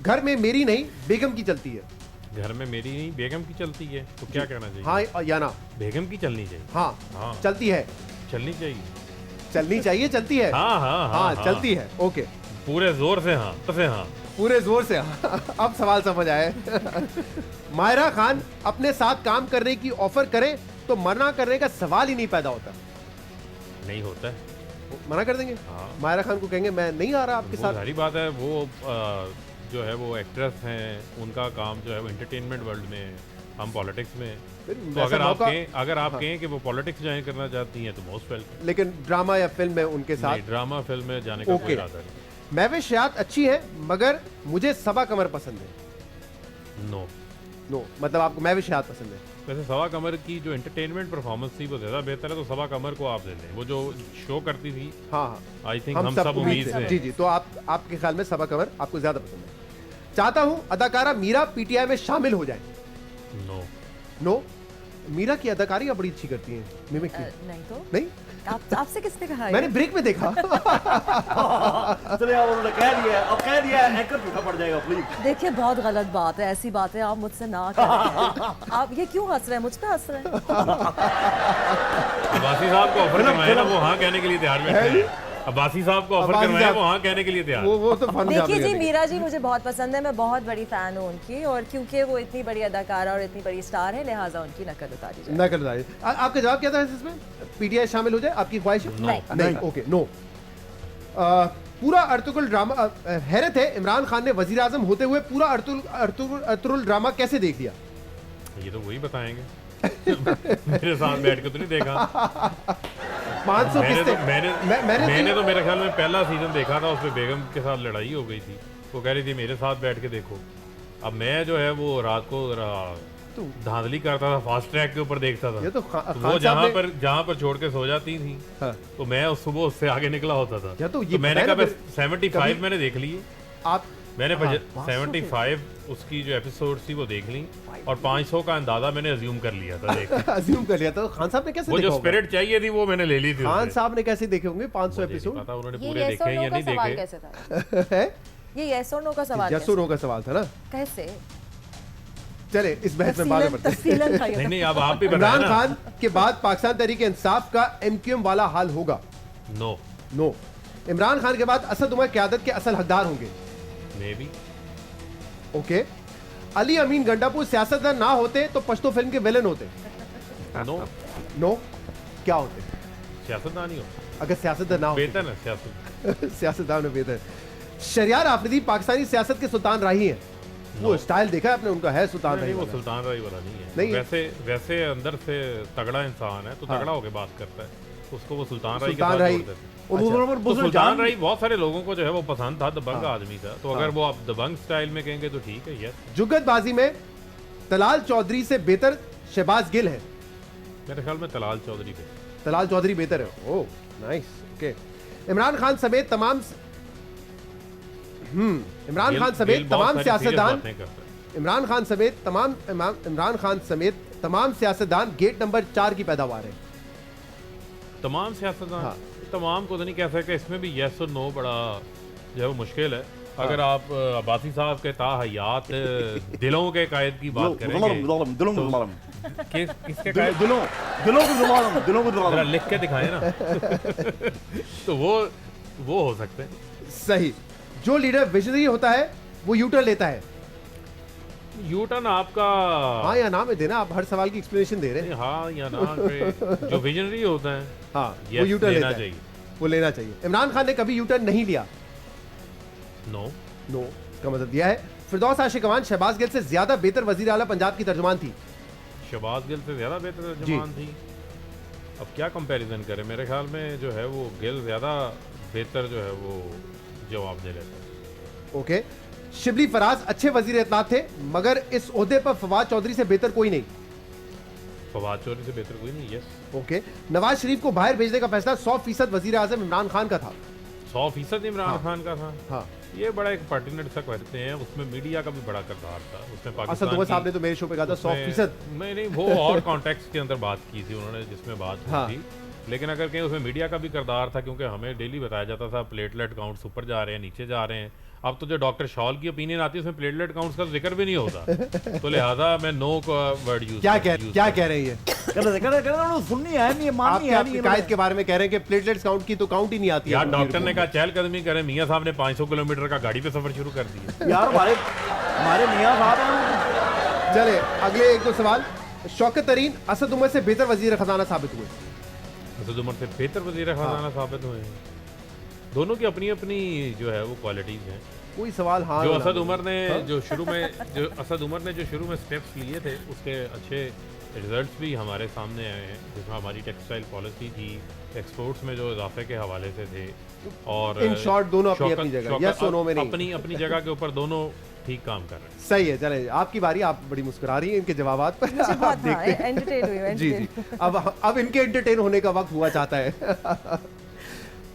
Speaker 1: घर में मेरी नहीं बेगम की चलती है।
Speaker 4: घर में मेरी नहीं बेगम की चलती है, तो क्या कहना चाहिए?
Speaker 1: हाँ या ना?
Speaker 4: बेगम की चलनी चाहिए।
Speaker 1: हाँ
Speaker 4: हाँ।
Speaker 1: चलती है।
Speaker 4: चलनी चाहिए।
Speaker 1: चलनी चाहिए, चलती है।
Speaker 4: हाँ हाँ
Speaker 1: हाँ चलती है। ओके,
Speaker 4: पूरे जोर से हाँ, से हाँ।
Speaker 1: पूरे जोर से हाँ। अब सवाल समझ आए। मायरा खान अपने साथ काम करने की ऑफर करे तो मना करने का सवाल ही नहीं पैदा होता।
Speaker 4: नहीं होता है,
Speaker 1: वो मना कर देंगे।
Speaker 4: हाँ।
Speaker 1: मायरा खान को कहेंगे मैं नहीं आ रहा आपके
Speaker 4: वो
Speaker 1: साथ।
Speaker 4: सारी बात है। वो जो है वो एक्ट्रेस हैं, उनका काम जो है वो एंटरटेनमेंट वर्ल्ड में है, हम पॉलिटिक्स में हैं।
Speaker 1: फिर
Speaker 4: तो
Speaker 1: वैसा मौका-
Speaker 4: अगर आप
Speaker 1: हाँ।
Speaker 4: कहें कि वो पॉलिटिक्स ज्वाइन करना चाहती हैं तो मोस्ट वेलकम।
Speaker 1: लेकिन ड्रामा या फिल्म में उनके साथ
Speaker 4: ड्रामा फिल्म में जाने का
Speaker 1: ओके।
Speaker 4: कोई इरादा नहीं।
Speaker 1: महविश हयात अच्छी है मगर मुझे सबा कमर पसंद है।
Speaker 4: नो,
Speaker 1: नो मतलब आपको महविश हयात पसंद है।
Speaker 4: वैसे सवा कमर की जो एंटरटेनमेंट परफॉर्मेंस थी वो ज़्यादा बेहतर है, तो सवा कमर को आप ले लें। वो जो शो करती थी,
Speaker 1: हाँ हाँ
Speaker 4: आई थिंक हम सब उम्मीद से
Speaker 1: जी जी, तो आपके ख्याल में सबा कमर आपको ज्यादा पसंद है। चाहता हूं अदाकारा मीरा PTI में शामिल हो जाए।
Speaker 4: नो।
Speaker 1: नो, मीरा की अदाकारी आप बड़ी अच्छी करती हैं। मिमिक्री
Speaker 5: नहीं तो
Speaker 1: नहीं,
Speaker 5: आपसे किसने कहा?
Speaker 1: मैंने ब्रेक में देखा।
Speaker 6: चलिए अब उन्होंने कह दिया, अब कह दिया एंकर झूठा पड़ जाएगा प्लीज।
Speaker 5: देखिए बहुत गलत बात है, ऐसी बातें आप मुझसे ना करें। आप ये क्यों हंस रहे हैं? मुझ पे हंस रहे हैं?
Speaker 4: अब्बासी साहब को ऑफर करवाए ना, वो हाँ कहने के लिए तैयार बैठे हैं। अब्बासी साहब को ऑफर
Speaker 1: अब्बासी
Speaker 4: करवाए,
Speaker 1: साहब-
Speaker 4: वो हाँ कहने के लिए तैयार।
Speaker 1: वो तो फन
Speaker 5: देखिए जी, मीरा जी मुझे बहुत पसंद है, मैं बहुत बड़ी फ़ैन हूँ उनकी, और क्योंकि वो इतनी बड़ी अदाकारा और इतनी बड़ी स्टार है, लिहाजा उनकी नकल उतारी जाए।
Speaker 1: ना कर दाई। आपका जवाब क्या था इसमें? PTI शामिल हो जाए आपकी ख्वाहिश है?
Speaker 5: नहीं।
Speaker 1: नहीं, ओके नो। पूरा अर्तुगरुल ड्रामा, हैरत है इमरान खान ने वजीर आजम होते हुए पूरा अर्तुगरुल ड्रामा कैसे देख लिया?
Speaker 4: ये तो वही बताएंगे। मेरे साथ बैठ के तो नहीं देखा।
Speaker 1: 500
Speaker 4: मैंने तो
Speaker 1: किस्तें
Speaker 4: मैंने तो मेरे ख्याल में पहला सीजन देखा था, उसमें बेगम के साथ लड़ाई हो गई थी, वो कह रही थी मेरे साथ बैठ के देखो। अब मैं जो है वो रात को धांधली करता था, फास्ट ट्रैक के ऊपर देखता था।
Speaker 1: ये तो
Speaker 4: तो
Speaker 1: खान
Speaker 4: वो
Speaker 1: साहब ने
Speaker 4: जहाँ पर छोड़ के सो जाती थी,
Speaker 1: हाँ।
Speaker 4: तो मैं उस सुबह उससे आगे निकला होता था।
Speaker 1: या तो ये
Speaker 4: मैंने
Speaker 1: बताया
Speaker 4: कहा
Speaker 1: ना
Speaker 4: 75 मैंने देख ली।
Speaker 1: आप
Speaker 4: मैंने
Speaker 1: हाँ,
Speaker 4: 75 उसकी जो एपिसोड थी वो देख ली, और 500 का अंदाजा मैंने अज्यूम कर लिया था देख के।
Speaker 1: अज्यूम कर लिया तो खान साहब ने कैसे
Speaker 4: वो
Speaker 1: देखा
Speaker 4: जो
Speaker 1: होगा?
Speaker 4: स्पिरिट चाहिए थी वो मैंने ले ली थी
Speaker 1: खान
Speaker 4: उससे।
Speaker 1: साहब ने कैसे देखे होंगे 500
Speaker 4: मुझे नहीं
Speaker 1: एपिसोड?
Speaker 4: पता उन्होंने
Speaker 5: ये
Speaker 4: पूरे
Speaker 5: yes
Speaker 4: देखे
Speaker 5: or
Speaker 4: हैं
Speaker 5: no
Speaker 4: या
Speaker 5: का
Speaker 4: नहीं
Speaker 5: सवाल
Speaker 4: देखे।
Speaker 5: कैसे था?
Speaker 1: है
Speaker 5: ये yes or no का सवाल
Speaker 1: यस और नो का सवाल था ना।
Speaker 5: कैसे?
Speaker 1: चले इस बहस में बाद में बढ़ते हैं।
Speaker 5: तफसीलन था ये
Speaker 4: नहीं
Speaker 5: तो।
Speaker 4: नहीं, अब आप भी
Speaker 1: इमरान
Speaker 4: बताएं
Speaker 1: खान के बाद पाकिस्तान तहरीक इंसाफ का एमक्यूएम वाला हाल होगा?
Speaker 4: No
Speaker 1: no. इमरान खान के बाद असद उमर क़यादत के असल हकदार होंगे?
Speaker 4: Maybe.
Speaker 1: Okay. Ali Amin Gandapur सियासतदान ना होते तो पश्तो फिल्म के विलन होते?
Speaker 4: No,
Speaker 1: no. क्या होते
Speaker 4: सियासतदान ही हो,
Speaker 1: अगर सियासतदान ना होते?
Speaker 4: बेहतर है सियासत।
Speaker 1: सियासतदान में बेहतर। शरियार आफरीदी पाकिस्तानी सियासत के सुल्तान राही हैं? वो स्टाइल देखा है आपने उनका? है सुल्तान राही
Speaker 4: नहीं, वो
Speaker 1: वाला।
Speaker 4: सुल्तान राही वाला नहीं है।
Speaker 1: नहीं है।
Speaker 4: वैसे अंदर से तगड़ा इंसान है, तो
Speaker 1: हाँ।
Speaker 4: तगड़ा होके बात करता है, उसको वो सुल्तान राही के
Speaker 1: सुल्तान
Speaker 4: साथ
Speaker 1: राही।
Speaker 4: जोड़ देते हैं।
Speaker 1: अच्छा।
Speaker 4: तो सुल्तान राही बहुत सारे लोगों को जो है वो पसंद था, दबंग
Speaker 1: हाँ।
Speaker 4: आदमी था, तो अगर वो आप दबंग स्टाइल में कहेंगे तो ठीक है। यस,
Speaker 1: जुगतबाजी में तलाल चौधरी से बेहतर शहबाज गिल है?
Speaker 4: मेरे ख्याल में तलाल चौधरी पे।
Speaker 1: तलाल चौधरी बेहतर है। Oh nice. Okay. Imran Khan समेत तमाम इमरान खान समेत तमाम सियासतदान इमरान खान समेत तमाम सियासतदान गेट नंबर 4 की पैदावार है।
Speaker 4: तमाम सियासतदान,
Speaker 1: हाँ।
Speaker 4: तमाम को तो नहीं कह सकते, इसमें भी यस और नो बड़ा जो है वो मुश्किल है। अगर आप अब्बासी साहब के ताहयात दिलों के कायद की बात करेंगे, किसके कायद
Speaker 6: दिलों को
Speaker 4: जरा लिख के दिखाएं ना। तो वो हो सकते हैं।
Speaker 1: सही। जो लीडर विजनरी होता है वो यूटर्न लेता है?
Speaker 4: यूटर्न आपका
Speaker 1: हाँ या ना में देना, आप हर सवाल की एक्सप्लेनेशन दे रहे हैं।
Speaker 4: हाँ या ना पे जो विजनरी होता है,
Speaker 1: हाँ वो
Speaker 4: yes,
Speaker 1: यूटर्न
Speaker 4: लेना
Speaker 1: लेता है।
Speaker 4: चाहिए।
Speaker 1: वो लेना चाहिए। इमरान खान ने कभी यूटर्न नहीं लिया?
Speaker 4: नो।
Speaker 1: नो का मतलब दिया है। फिरदौस आशिक अवान शहबाज गिल से ज्यादा बेहतर वजीर आला पंजाब की तर्जुमान थी?
Speaker 4: शहबाज गिल से ज्यादा बेहतर तर्जुमान थी। अब क्या कंपैरिजन करें, मेरे ख्याल में जो है वो गिल ज्यादा बेहतर जो है वो जवाब दे लेता है।
Speaker 1: ओके। शिबली फराज अच्छे वजीर इत्तलात थे, मगर इस ओहदे पर फवाद चौधरी से बेहतर कोई नहीं?
Speaker 4: फवाद चौधरी से बेहतर कोई नहीं। यस।
Speaker 1: ओके। नवाज शरीफ को बाहर भेजने का फैसला 100% वजीर आजम इमरान खान का था?
Speaker 4: 100% इमरान
Speaker 1: हाँ।
Speaker 4: खान का था।
Speaker 1: हाँ।
Speaker 4: ये बड़ा एक पर्टिनेंट सा कहते हैं, उसमें मीडिया का भी बड़ा किरदार था। उसमें
Speaker 1: असद
Speaker 4: पाकिस्तान
Speaker 1: उमर साहब
Speaker 4: की
Speaker 1: ने तो मेरे शो पे कहा था 100%।
Speaker 4: नहीं वो और कॉन्टेक्स्ट के अंदर बात की थी उन्होंने, जिसमें बात हुई
Speaker 1: हाँ।
Speaker 4: थी। लेकिन अगर कहीं उसमें मीडिया का भी किरदार था, क्योंकि हमें डेली बताया जाता था प्लेटलेट काउंट्स ऊपर जा रहे हैं, नीचे जा रहे हैं। अब तो जो डॉक्टर शॉल की ओपिनियन आती है उसमें प्लेटलेट काउंट्स का जिक्र भी नहीं होता। तो लिहाजा मैं नो का वर्ड यूज
Speaker 1: क्या कह रहे हैं ये?
Speaker 6: सुननी है नहीं, माननी है
Speaker 1: आपके
Speaker 6: नहीं।
Speaker 1: कायद के बारे में कह रहे हैं कि प्लेटलेट्स काउंट की तो काउंट ही नहीं आती
Speaker 4: यार
Speaker 1: है।
Speaker 4: डॉक्टर ने कहा चहलकदमी करें, मियां साहब ने 500 किलोमीटर का गाड़ी पे सफर शुरू कर दिया।
Speaker 6: यार हमारे मियाँ साहब हैं।
Speaker 1: चले अगले एक दो सवाल। शौकत तरीन असद उमर से बेहतर वजीर खजाना साबित हुए?
Speaker 4: असद उमर से बेहतर वजीर खजाना साबित हुए हैं। दोनों की अपनी अपनी जो है वो क्वालिटीज हैं।
Speaker 1: कोई सवाल हाँ
Speaker 4: जो
Speaker 1: या
Speaker 4: असद
Speaker 1: ना?
Speaker 4: उमर ने
Speaker 1: हाँ?
Speaker 4: जो शुरू में स्टेप्स लिए थे, उसके अच्छे रिजल्ट्स भी हमारे सामने आए हैं, जिसमें हमारी टेक्सटाइल पॉलिसी थी, एक्सपोर्ट्स में जो इजाफे के हवाले से थे, और
Speaker 1: इन शॉर्ट दोनों अपनी
Speaker 4: शौकत-
Speaker 1: अपनी जगह,
Speaker 4: शौकत
Speaker 1: yes or no में नहीं।
Speaker 4: अपनी जगह के ऊपर दोनों ठीक काम कर रहे हैं।
Speaker 1: सही है। चले आपकी बारी। आप बड़ी मुस्कुरा रही हैं इनके जवाबात पर।
Speaker 5: मुझे
Speaker 1: आप
Speaker 5: बहुत
Speaker 1: देखते हैं।
Speaker 5: एंटरटेन हुई हूँ,
Speaker 1: जी जी। अब इनके एंटरटेन होने का वक्त हुआ चाहता है।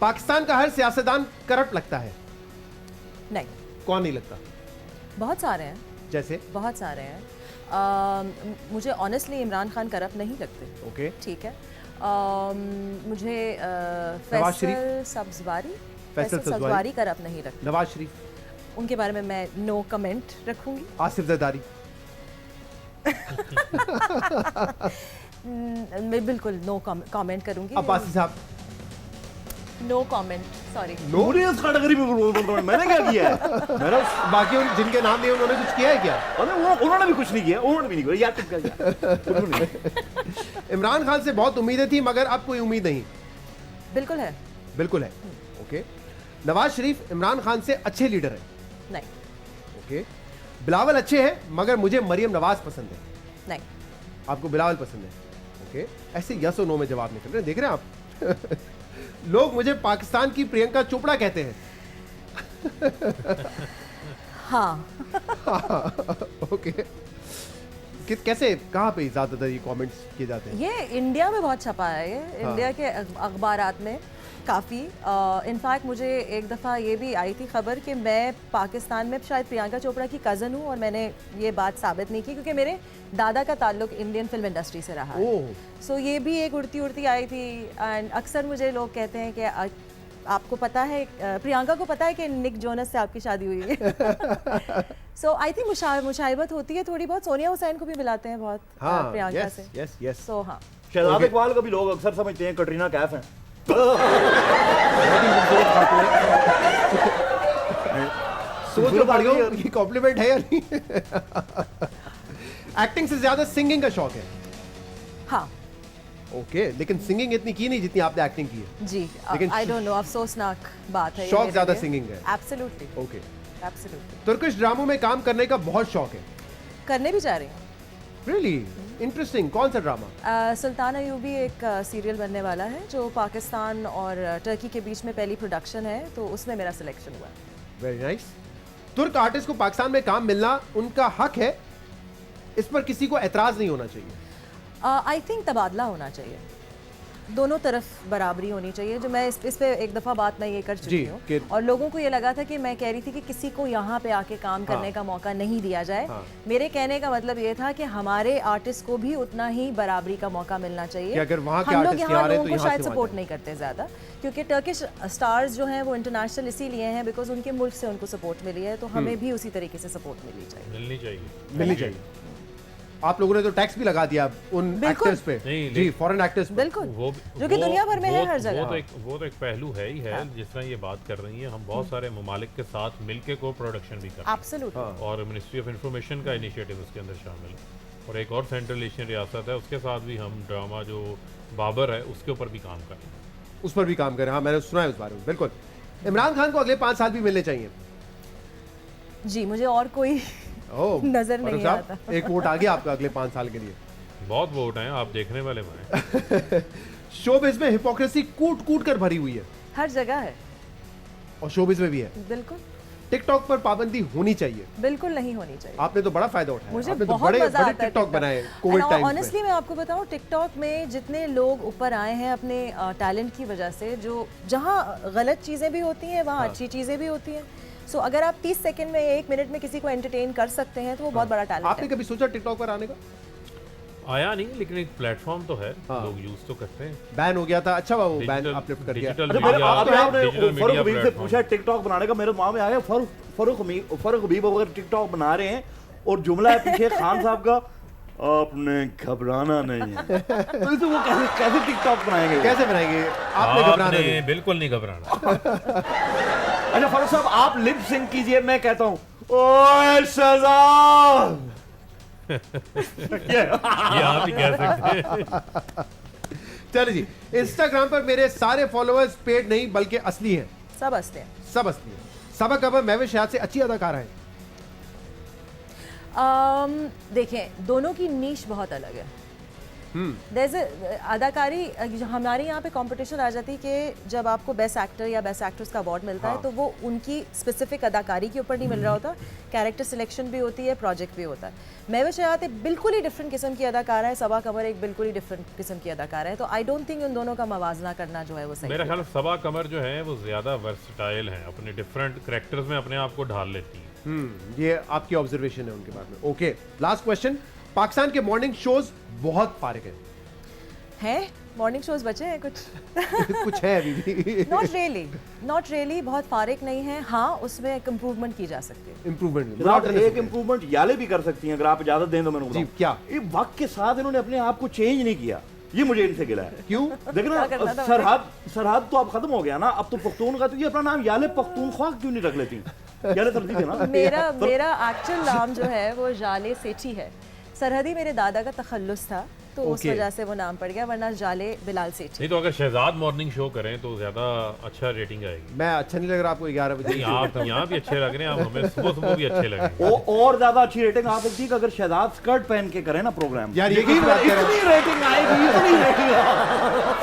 Speaker 1: पाकिस्तान का हर सियासतदान करप्ट लगता है?
Speaker 5: नहीं,
Speaker 1: कौन नहीं लगता?
Speaker 5: बहुत सारे हैं,
Speaker 1: जैसे?
Speaker 5: बहुत सारे हैं। मुझे ऑनेस्टली इमरान खान करप्ट नहीं लगते।
Speaker 1: ओके।
Speaker 5: ठीक है। मुझे
Speaker 1: नवाज शरीफ? फैसल सब्जवारी
Speaker 5: करप्ट नहीं लगते।
Speaker 1: नवाज शरीफ?
Speaker 5: उनके बारे में मैं नो कमेंट रखूंगी।
Speaker 1: आसिफ जरदारी?
Speaker 5: मैं बिल्कुल नो कमेंट करूंगी।
Speaker 1: Abbasi sahab?
Speaker 5: No comment, sorry.
Speaker 6: मुझे इस कैटेगरी में बोल रहा हूं, मैंने क्या किया है? मेरा
Speaker 1: बाकी जिनके नाम लिए उन्होंने कुछ किया है क्या?
Speaker 6: अरे उन्होंने भी कुछ नहीं किया, उन्होंने भी नहीं किया यार, चुप कर यार।
Speaker 1: इमरान खान से बहुत उम्मीदें थी, मगर अब कोई उम्मीद नहीं?
Speaker 5: बिल्कुल है।
Speaker 1: बिल्कुल है। ओके। नवाज शरीफ इमरान खान से अच्छे लीडर हैं?
Speaker 5: नहीं।
Speaker 1: ओके। बिलावल अच्छे हैं, मगर मुझे मरियम नवाज पसंद है?
Speaker 5: नहीं।
Speaker 1: आपको बिलावल पसंद है? ओके, ऐसे यस और नो में जवाब निकल रहे हैं, देख रहे हैं आप? लोग मुझे पाकिस्तान की प्रियंका चोपड़ा कहते हैं।
Speaker 5: हाँ।
Speaker 1: ओके, कैसे, कहाँ पे ज्यादातर ये कमेंट्स किए जाते हैं?
Speaker 5: ये इंडिया में बहुत छपा है, ये इंडिया के अखबारात में काफ़ी। इनफैक्ट मुझे एक दफ़ा ये भी आई थी खबर कि मैं पाकिस्तान में शायद प्रियंका चोपड़ा की कज़न हूँ, और मैंने ये बात साबित नहीं की क्योंकि मेरे दादा का ताल्लुक इंडियन फिल्म इंडस्ट्री से रहा है। सो ये भी एक उड़ती उड़ती आई थी। एंड अक्सर मुझे लोग कहते हैं कि आपको पता है, प्रियंका को पता है कि निक जोनस से आपकी शादी हुई है। सो आई थिंक मुशाहिबत होती है थोड़ी बहुत। सोनिया हुसैन को भी मिलाते हैं बहुत प्रियंका से।
Speaker 1: Yes yes.
Speaker 5: सो हाँ,
Speaker 6: शहजाद इकबाल को भी लोग अक्सर समझते हैं कटरीना कैफ हैं।
Speaker 1: सोच लो पड़ी हो, ये कॉम्प्लीमेंट है या नहीं? एक्टिंग से ज्यादा सिंगिंग का शौक है?
Speaker 5: हाँ।
Speaker 1: ओके, लेकिन सिंगिंग इतनी की नहीं जितनी आपने एक्टिंग की है।
Speaker 5: जी,
Speaker 1: लेकिन
Speaker 5: आई डोंट नो, अफसोसनाक बात है।
Speaker 1: शौक ज्यादा सिंगिंग है?
Speaker 5: एब्सोल्युटली।
Speaker 1: Okay,
Speaker 5: absolutely.
Speaker 1: तुर्किश ड्रामों में काम करने का बहुत शौक है?
Speaker 5: करने भी जा रही हूँ।
Speaker 1: Really interesting. कौन सा ड्रामा?
Speaker 5: सुल्तान अयूबी एक सीरियल बनने वाला है जो पाकिस्तान और टर्की के बीच में पहली प्रोडक्शन है, तो उसमें मेरा सिलेक्शन हुआ है।
Speaker 1: Very nice. तुर्क आर्टिस्ट को पाकिस्तान में काम मिलना उनका हक है, इस पर किसी को एतराज नहीं होना चाहिए?
Speaker 5: आई थिंक तबादला होना चाहिए, दोनों तरफ बराबरी होनी चाहिए। जो मैं इस पे एक दफ़ा बात मैं ये कर चुकी हूँ, और लोगों को ये लगा था कि मैं कह रही थी कि किसी को यहाँ पे आके काम करने का मौका नहीं दिया जाए। मेरे कहने का मतलब ये था कि हमारे आर्टिस्ट को भी उतना ही बराबरी का मौका मिलना चाहिए।
Speaker 1: अगर वहाँ के
Speaker 5: हम लोग
Speaker 1: आर्टिस्ट
Speaker 5: यहाँ
Speaker 1: आ रहे हैं
Speaker 5: लोगों
Speaker 1: तो
Speaker 5: को
Speaker 1: यहाँ
Speaker 5: शायद
Speaker 1: से
Speaker 5: सपोर्ट नहीं करते ज़्यादा, क्योंकि टर्किश स्टार्स जो हैं वो इंटरनेशनल इसीलिए हैं बिकॉज उनके मुल्क से उनको सपोर्ट मिली है, तो हमें भी उसी तरीके से सपोर्ट मिलनी चाहिए। आप लोगों ने तो टैक्स भी लगा दिया उन एक्टर्स पे। जी, फॉरेन एक्टर्स पे। बिल्कुल, जो कि दुनिया भर में है हर जगह।
Speaker 4: वो तो एक पहलू है ही है। जिस तरह ये बात कर रही हैं, हम बहुत सारे ममालिक के साथ मिलके को प्रोडक्शन भी कर रहे हैं।
Speaker 5: एब्सोल्युटली।
Speaker 4: और मिनिस्ट्री ऑफ इंफॉर्मेशन का इनिशिएटिव उसके अंदर शामिल है, और एक और सेंट्रल एशियन रियासत है, उसके साथ भी हम ड्रामा जो बाबर है उसके ऊपर भी काम कर रहे हैं।
Speaker 1: उस पर भी काम करें? हाँ, मैंने सुना है उस बारे में। बिल्कुल। इमरान खान को अगले 5 साल भी मिलने चाहिए?
Speaker 5: जी, मुझे और कोई नजर नहीं आता।
Speaker 1: एक वोट आ गया आपका अगले 5 साल के लिए?
Speaker 4: बहुत वोट हैं, आप देखने वाले हैं।
Speaker 1: शोबिज में हिपोक्रेसी कूट कूट कर भरी हुई है।
Speaker 5: हर जगह है,
Speaker 1: और शोबिज में भी है।
Speaker 5: बिल्कुल।
Speaker 1: टिकटॉक पर पाबंदी होनी चाहिए?
Speaker 5: बिल्कुल नहीं होनी चाहिए।
Speaker 1: आपने तो बड़ा फायदा उठाया।
Speaker 5: मुझे
Speaker 1: आपने तो
Speaker 5: बहुत मजा आता है
Speaker 1: टिकटॉक बनाए कोविड टाइम में।
Speaker 5: ऑनेस्टली मैं आपको बताऊं, टिकटॉक में जितने लोग ऊपर आए हैं अपने टैलेंट की वजह से, जो जहां गलत चीजें भी होती हैं वहां अच्छी चीजें भी होती हैं। सो अगर आप 30 सेकंड में, 1 मिनट में किसी को एंटरटेन कर सकते हैं तो वो बहुत बड़ा टैलेंट है।
Speaker 1: आपने कभी सोचा टिकटॉक पर आने का?
Speaker 4: आया नहीं, लेकिन एक प्लेटफॉर्म तो है, लोग यूज तो करते हैं।
Speaker 1: बैन हो गया था, अच्छा वो बैन अपलिफ्ट कर दिया।
Speaker 6: फरूक हबीब से पूछा टिकटॉक बनाने का, मेरे दिमाग में आया फरूक हबीब अगर टिकटॉक बना रहे हैं और जुमला है पीछे खान साहब का, आपने घबराना नहीं है, तो वो कैसे टिकटॉक बनाएंगे?
Speaker 1: कैसे बनाएंगे? आपने घबराना नहीं?
Speaker 4: बिल्कुल नहीं घबराना।
Speaker 6: अच्छा फरूक साहब, आप लिप सिंक कीजिए, मैं कहता हूँ ओए शहजाद।
Speaker 4: ये आप ही कह सकते हैं।
Speaker 1: चलिए जी, इंस्टाग्राम पर मेरे सारे फॉलोअर्स पेड नहीं बल्कि असली हैं।
Speaker 5: सब हंसते हैं।
Speaker 1: सब असली हैं। सबा कबर महविश हयात से अच्छी अदाकारा है?
Speaker 5: देखें, दोनों की नीश बहुत अलग है। अदाकारी हमारे यहाँ पे कंपटीशन आ जाती है कि जब आपको बेस्ट एक्टर या बेस्ट एक्ट्रेस का अवार्ड मिलता है तो वो उनकी स्पेसिफिक अदाकारी के ऊपर नहीं मिल रहा होता, कैरेक्टर सिलेक्शन भी होती है, प्रोजेक्ट भी होता है। महविश हयात एक बिल्कुल ही डिफरेंट किस्म की अदाकारा है, सबा कमर एक बिल्कुल ही डिफरेंट किस्म की अदाकारा है, तो आई डोंट थिंक उन दोनों का मवाजना करना जो है वो सही।
Speaker 4: मेरा ख्याल सबा कमर जो है वो ज्यादा वर्सटाइल है, अपने डिफरेंट कैरेक्टर्स में अपने आप को ढाल लेती है।
Speaker 1: ये आपकी ऑब्जर्वेशन है उनके बारे में। Okay, last question. पाकिस्तान के मॉर्निंग शोज बहुत फारिग हैं।
Speaker 5: मॉर्निंग शोज बचे हैं कुछ?
Speaker 1: कुछ है अभी भी?
Speaker 5: नॉट रियली बहुत फारिग नहीं है। हाँ, उसमें एक इम्प्रूवमेंट की जा सकती है।
Speaker 6: एक इम्प्रूवमेंट याले भी कर सकती हैं अगर आप इजाजत दें तो। मैंने
Speaker 1: जी, क्या?
Speaker 6: वक्त के साथ इन्होंने अपने आप को चेंज नहीं किया, ये मुझे इनसे गिला है।
Speaker 1: क्यों?
Speaker 6: देखना, सरहद तो अब खत्म हो गया ना, अब तो पख्तून का, तो ये अपना नाम याले पख्तूनख्वा क्यों नहीं रख लेती? याले सर्दी थे ना।
Speaker 5: मेरा एक्चुअल नाम जो है वो जाले सेठी है। सरहदी मेरे दादा का तखल्लुस था, तो उस
Speaker 1: Okay.
Speaker 5: वजह से वो नाम पड़ गया, वरना जाले बिलाल सेठी।
Speaker 4: नहीं तो अगर शहजाद मॉर्निंग शो करें तो ज्यादा अच्छा रेटिंग आएगी।
Speaker 1: मैं अच्छा नहीं लग रहा आपको 11 बजे?
Speaker 4: नहीं, आप यहाँ भी अच्छे लग रहे हैं, आप हमें सुबह सुबह भी अच्छे लगे।
Speaker 6: और ज्यादा अच्छी रेटिंग आ सकती है कि अगर शहजाद स्कर्ट पहन के करें ना प्रोग्राम,
Speaker 1: यार यकीन बात कर रहे हैं।
Speaker 6: इतनी रेटिंग आएगी, इतनी रेटिंग।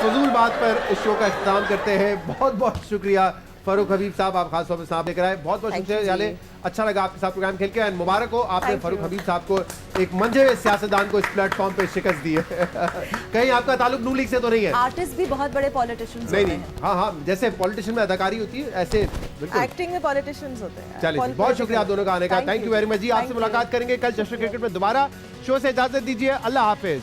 Speaker 1: फजूल बात पर इस शो का इख्तिताम करते हैं। बहुत बहुत शुक्रिया फारूक हबीब साहब, आप खास तौर पर साहब लेकर आए। बहुत बहुत
Speaker 5: Thank
Speaker 1: शुक्रिया
Speaker 5: you
Speaker 1: याले,
Speaker 5: जी।
Speaker 1: अच्छा लगा आपके साथ प्रोग्राम खेल के, एंड मुबारक हो आपने
Speaker 5: Thank
Speaker 1: फारूक
Speaker 5: you.
Speaker 1: हबीब साहब को, एक मंझे हुए सियासतदान को इस प्लेटफॉर्म पे शिकस्त दी है। कहीं आपका ताल्लुक नून लीग से तो नहीं है?
Speaker 5: आर्टिस्ट भी बहुत बड़े पॉलिटिशियंस
Speaker 1: नहीं
Speaker 5: होते
Speaker 1: नहीं,
Speaker 5: हैं।
Speaker 1: हाँ हाँ, जैसे पॉलिटिशियन में अदाकारी होती है ऐसे बिल्कुल।
Speaker 5: एक्टिंग में पॉलिटिशियंस होते हैं।
Speaker 1: चलिए जी, बहुत शुक्रिया आप दोनों का आने का। थैंक यू वेरी मच जी। आपसे मुलाकात करेंगे कल जश्न क्रिकेट में दोबारा। शो से इजाजत दीजिए, अल्लाह हाफिज।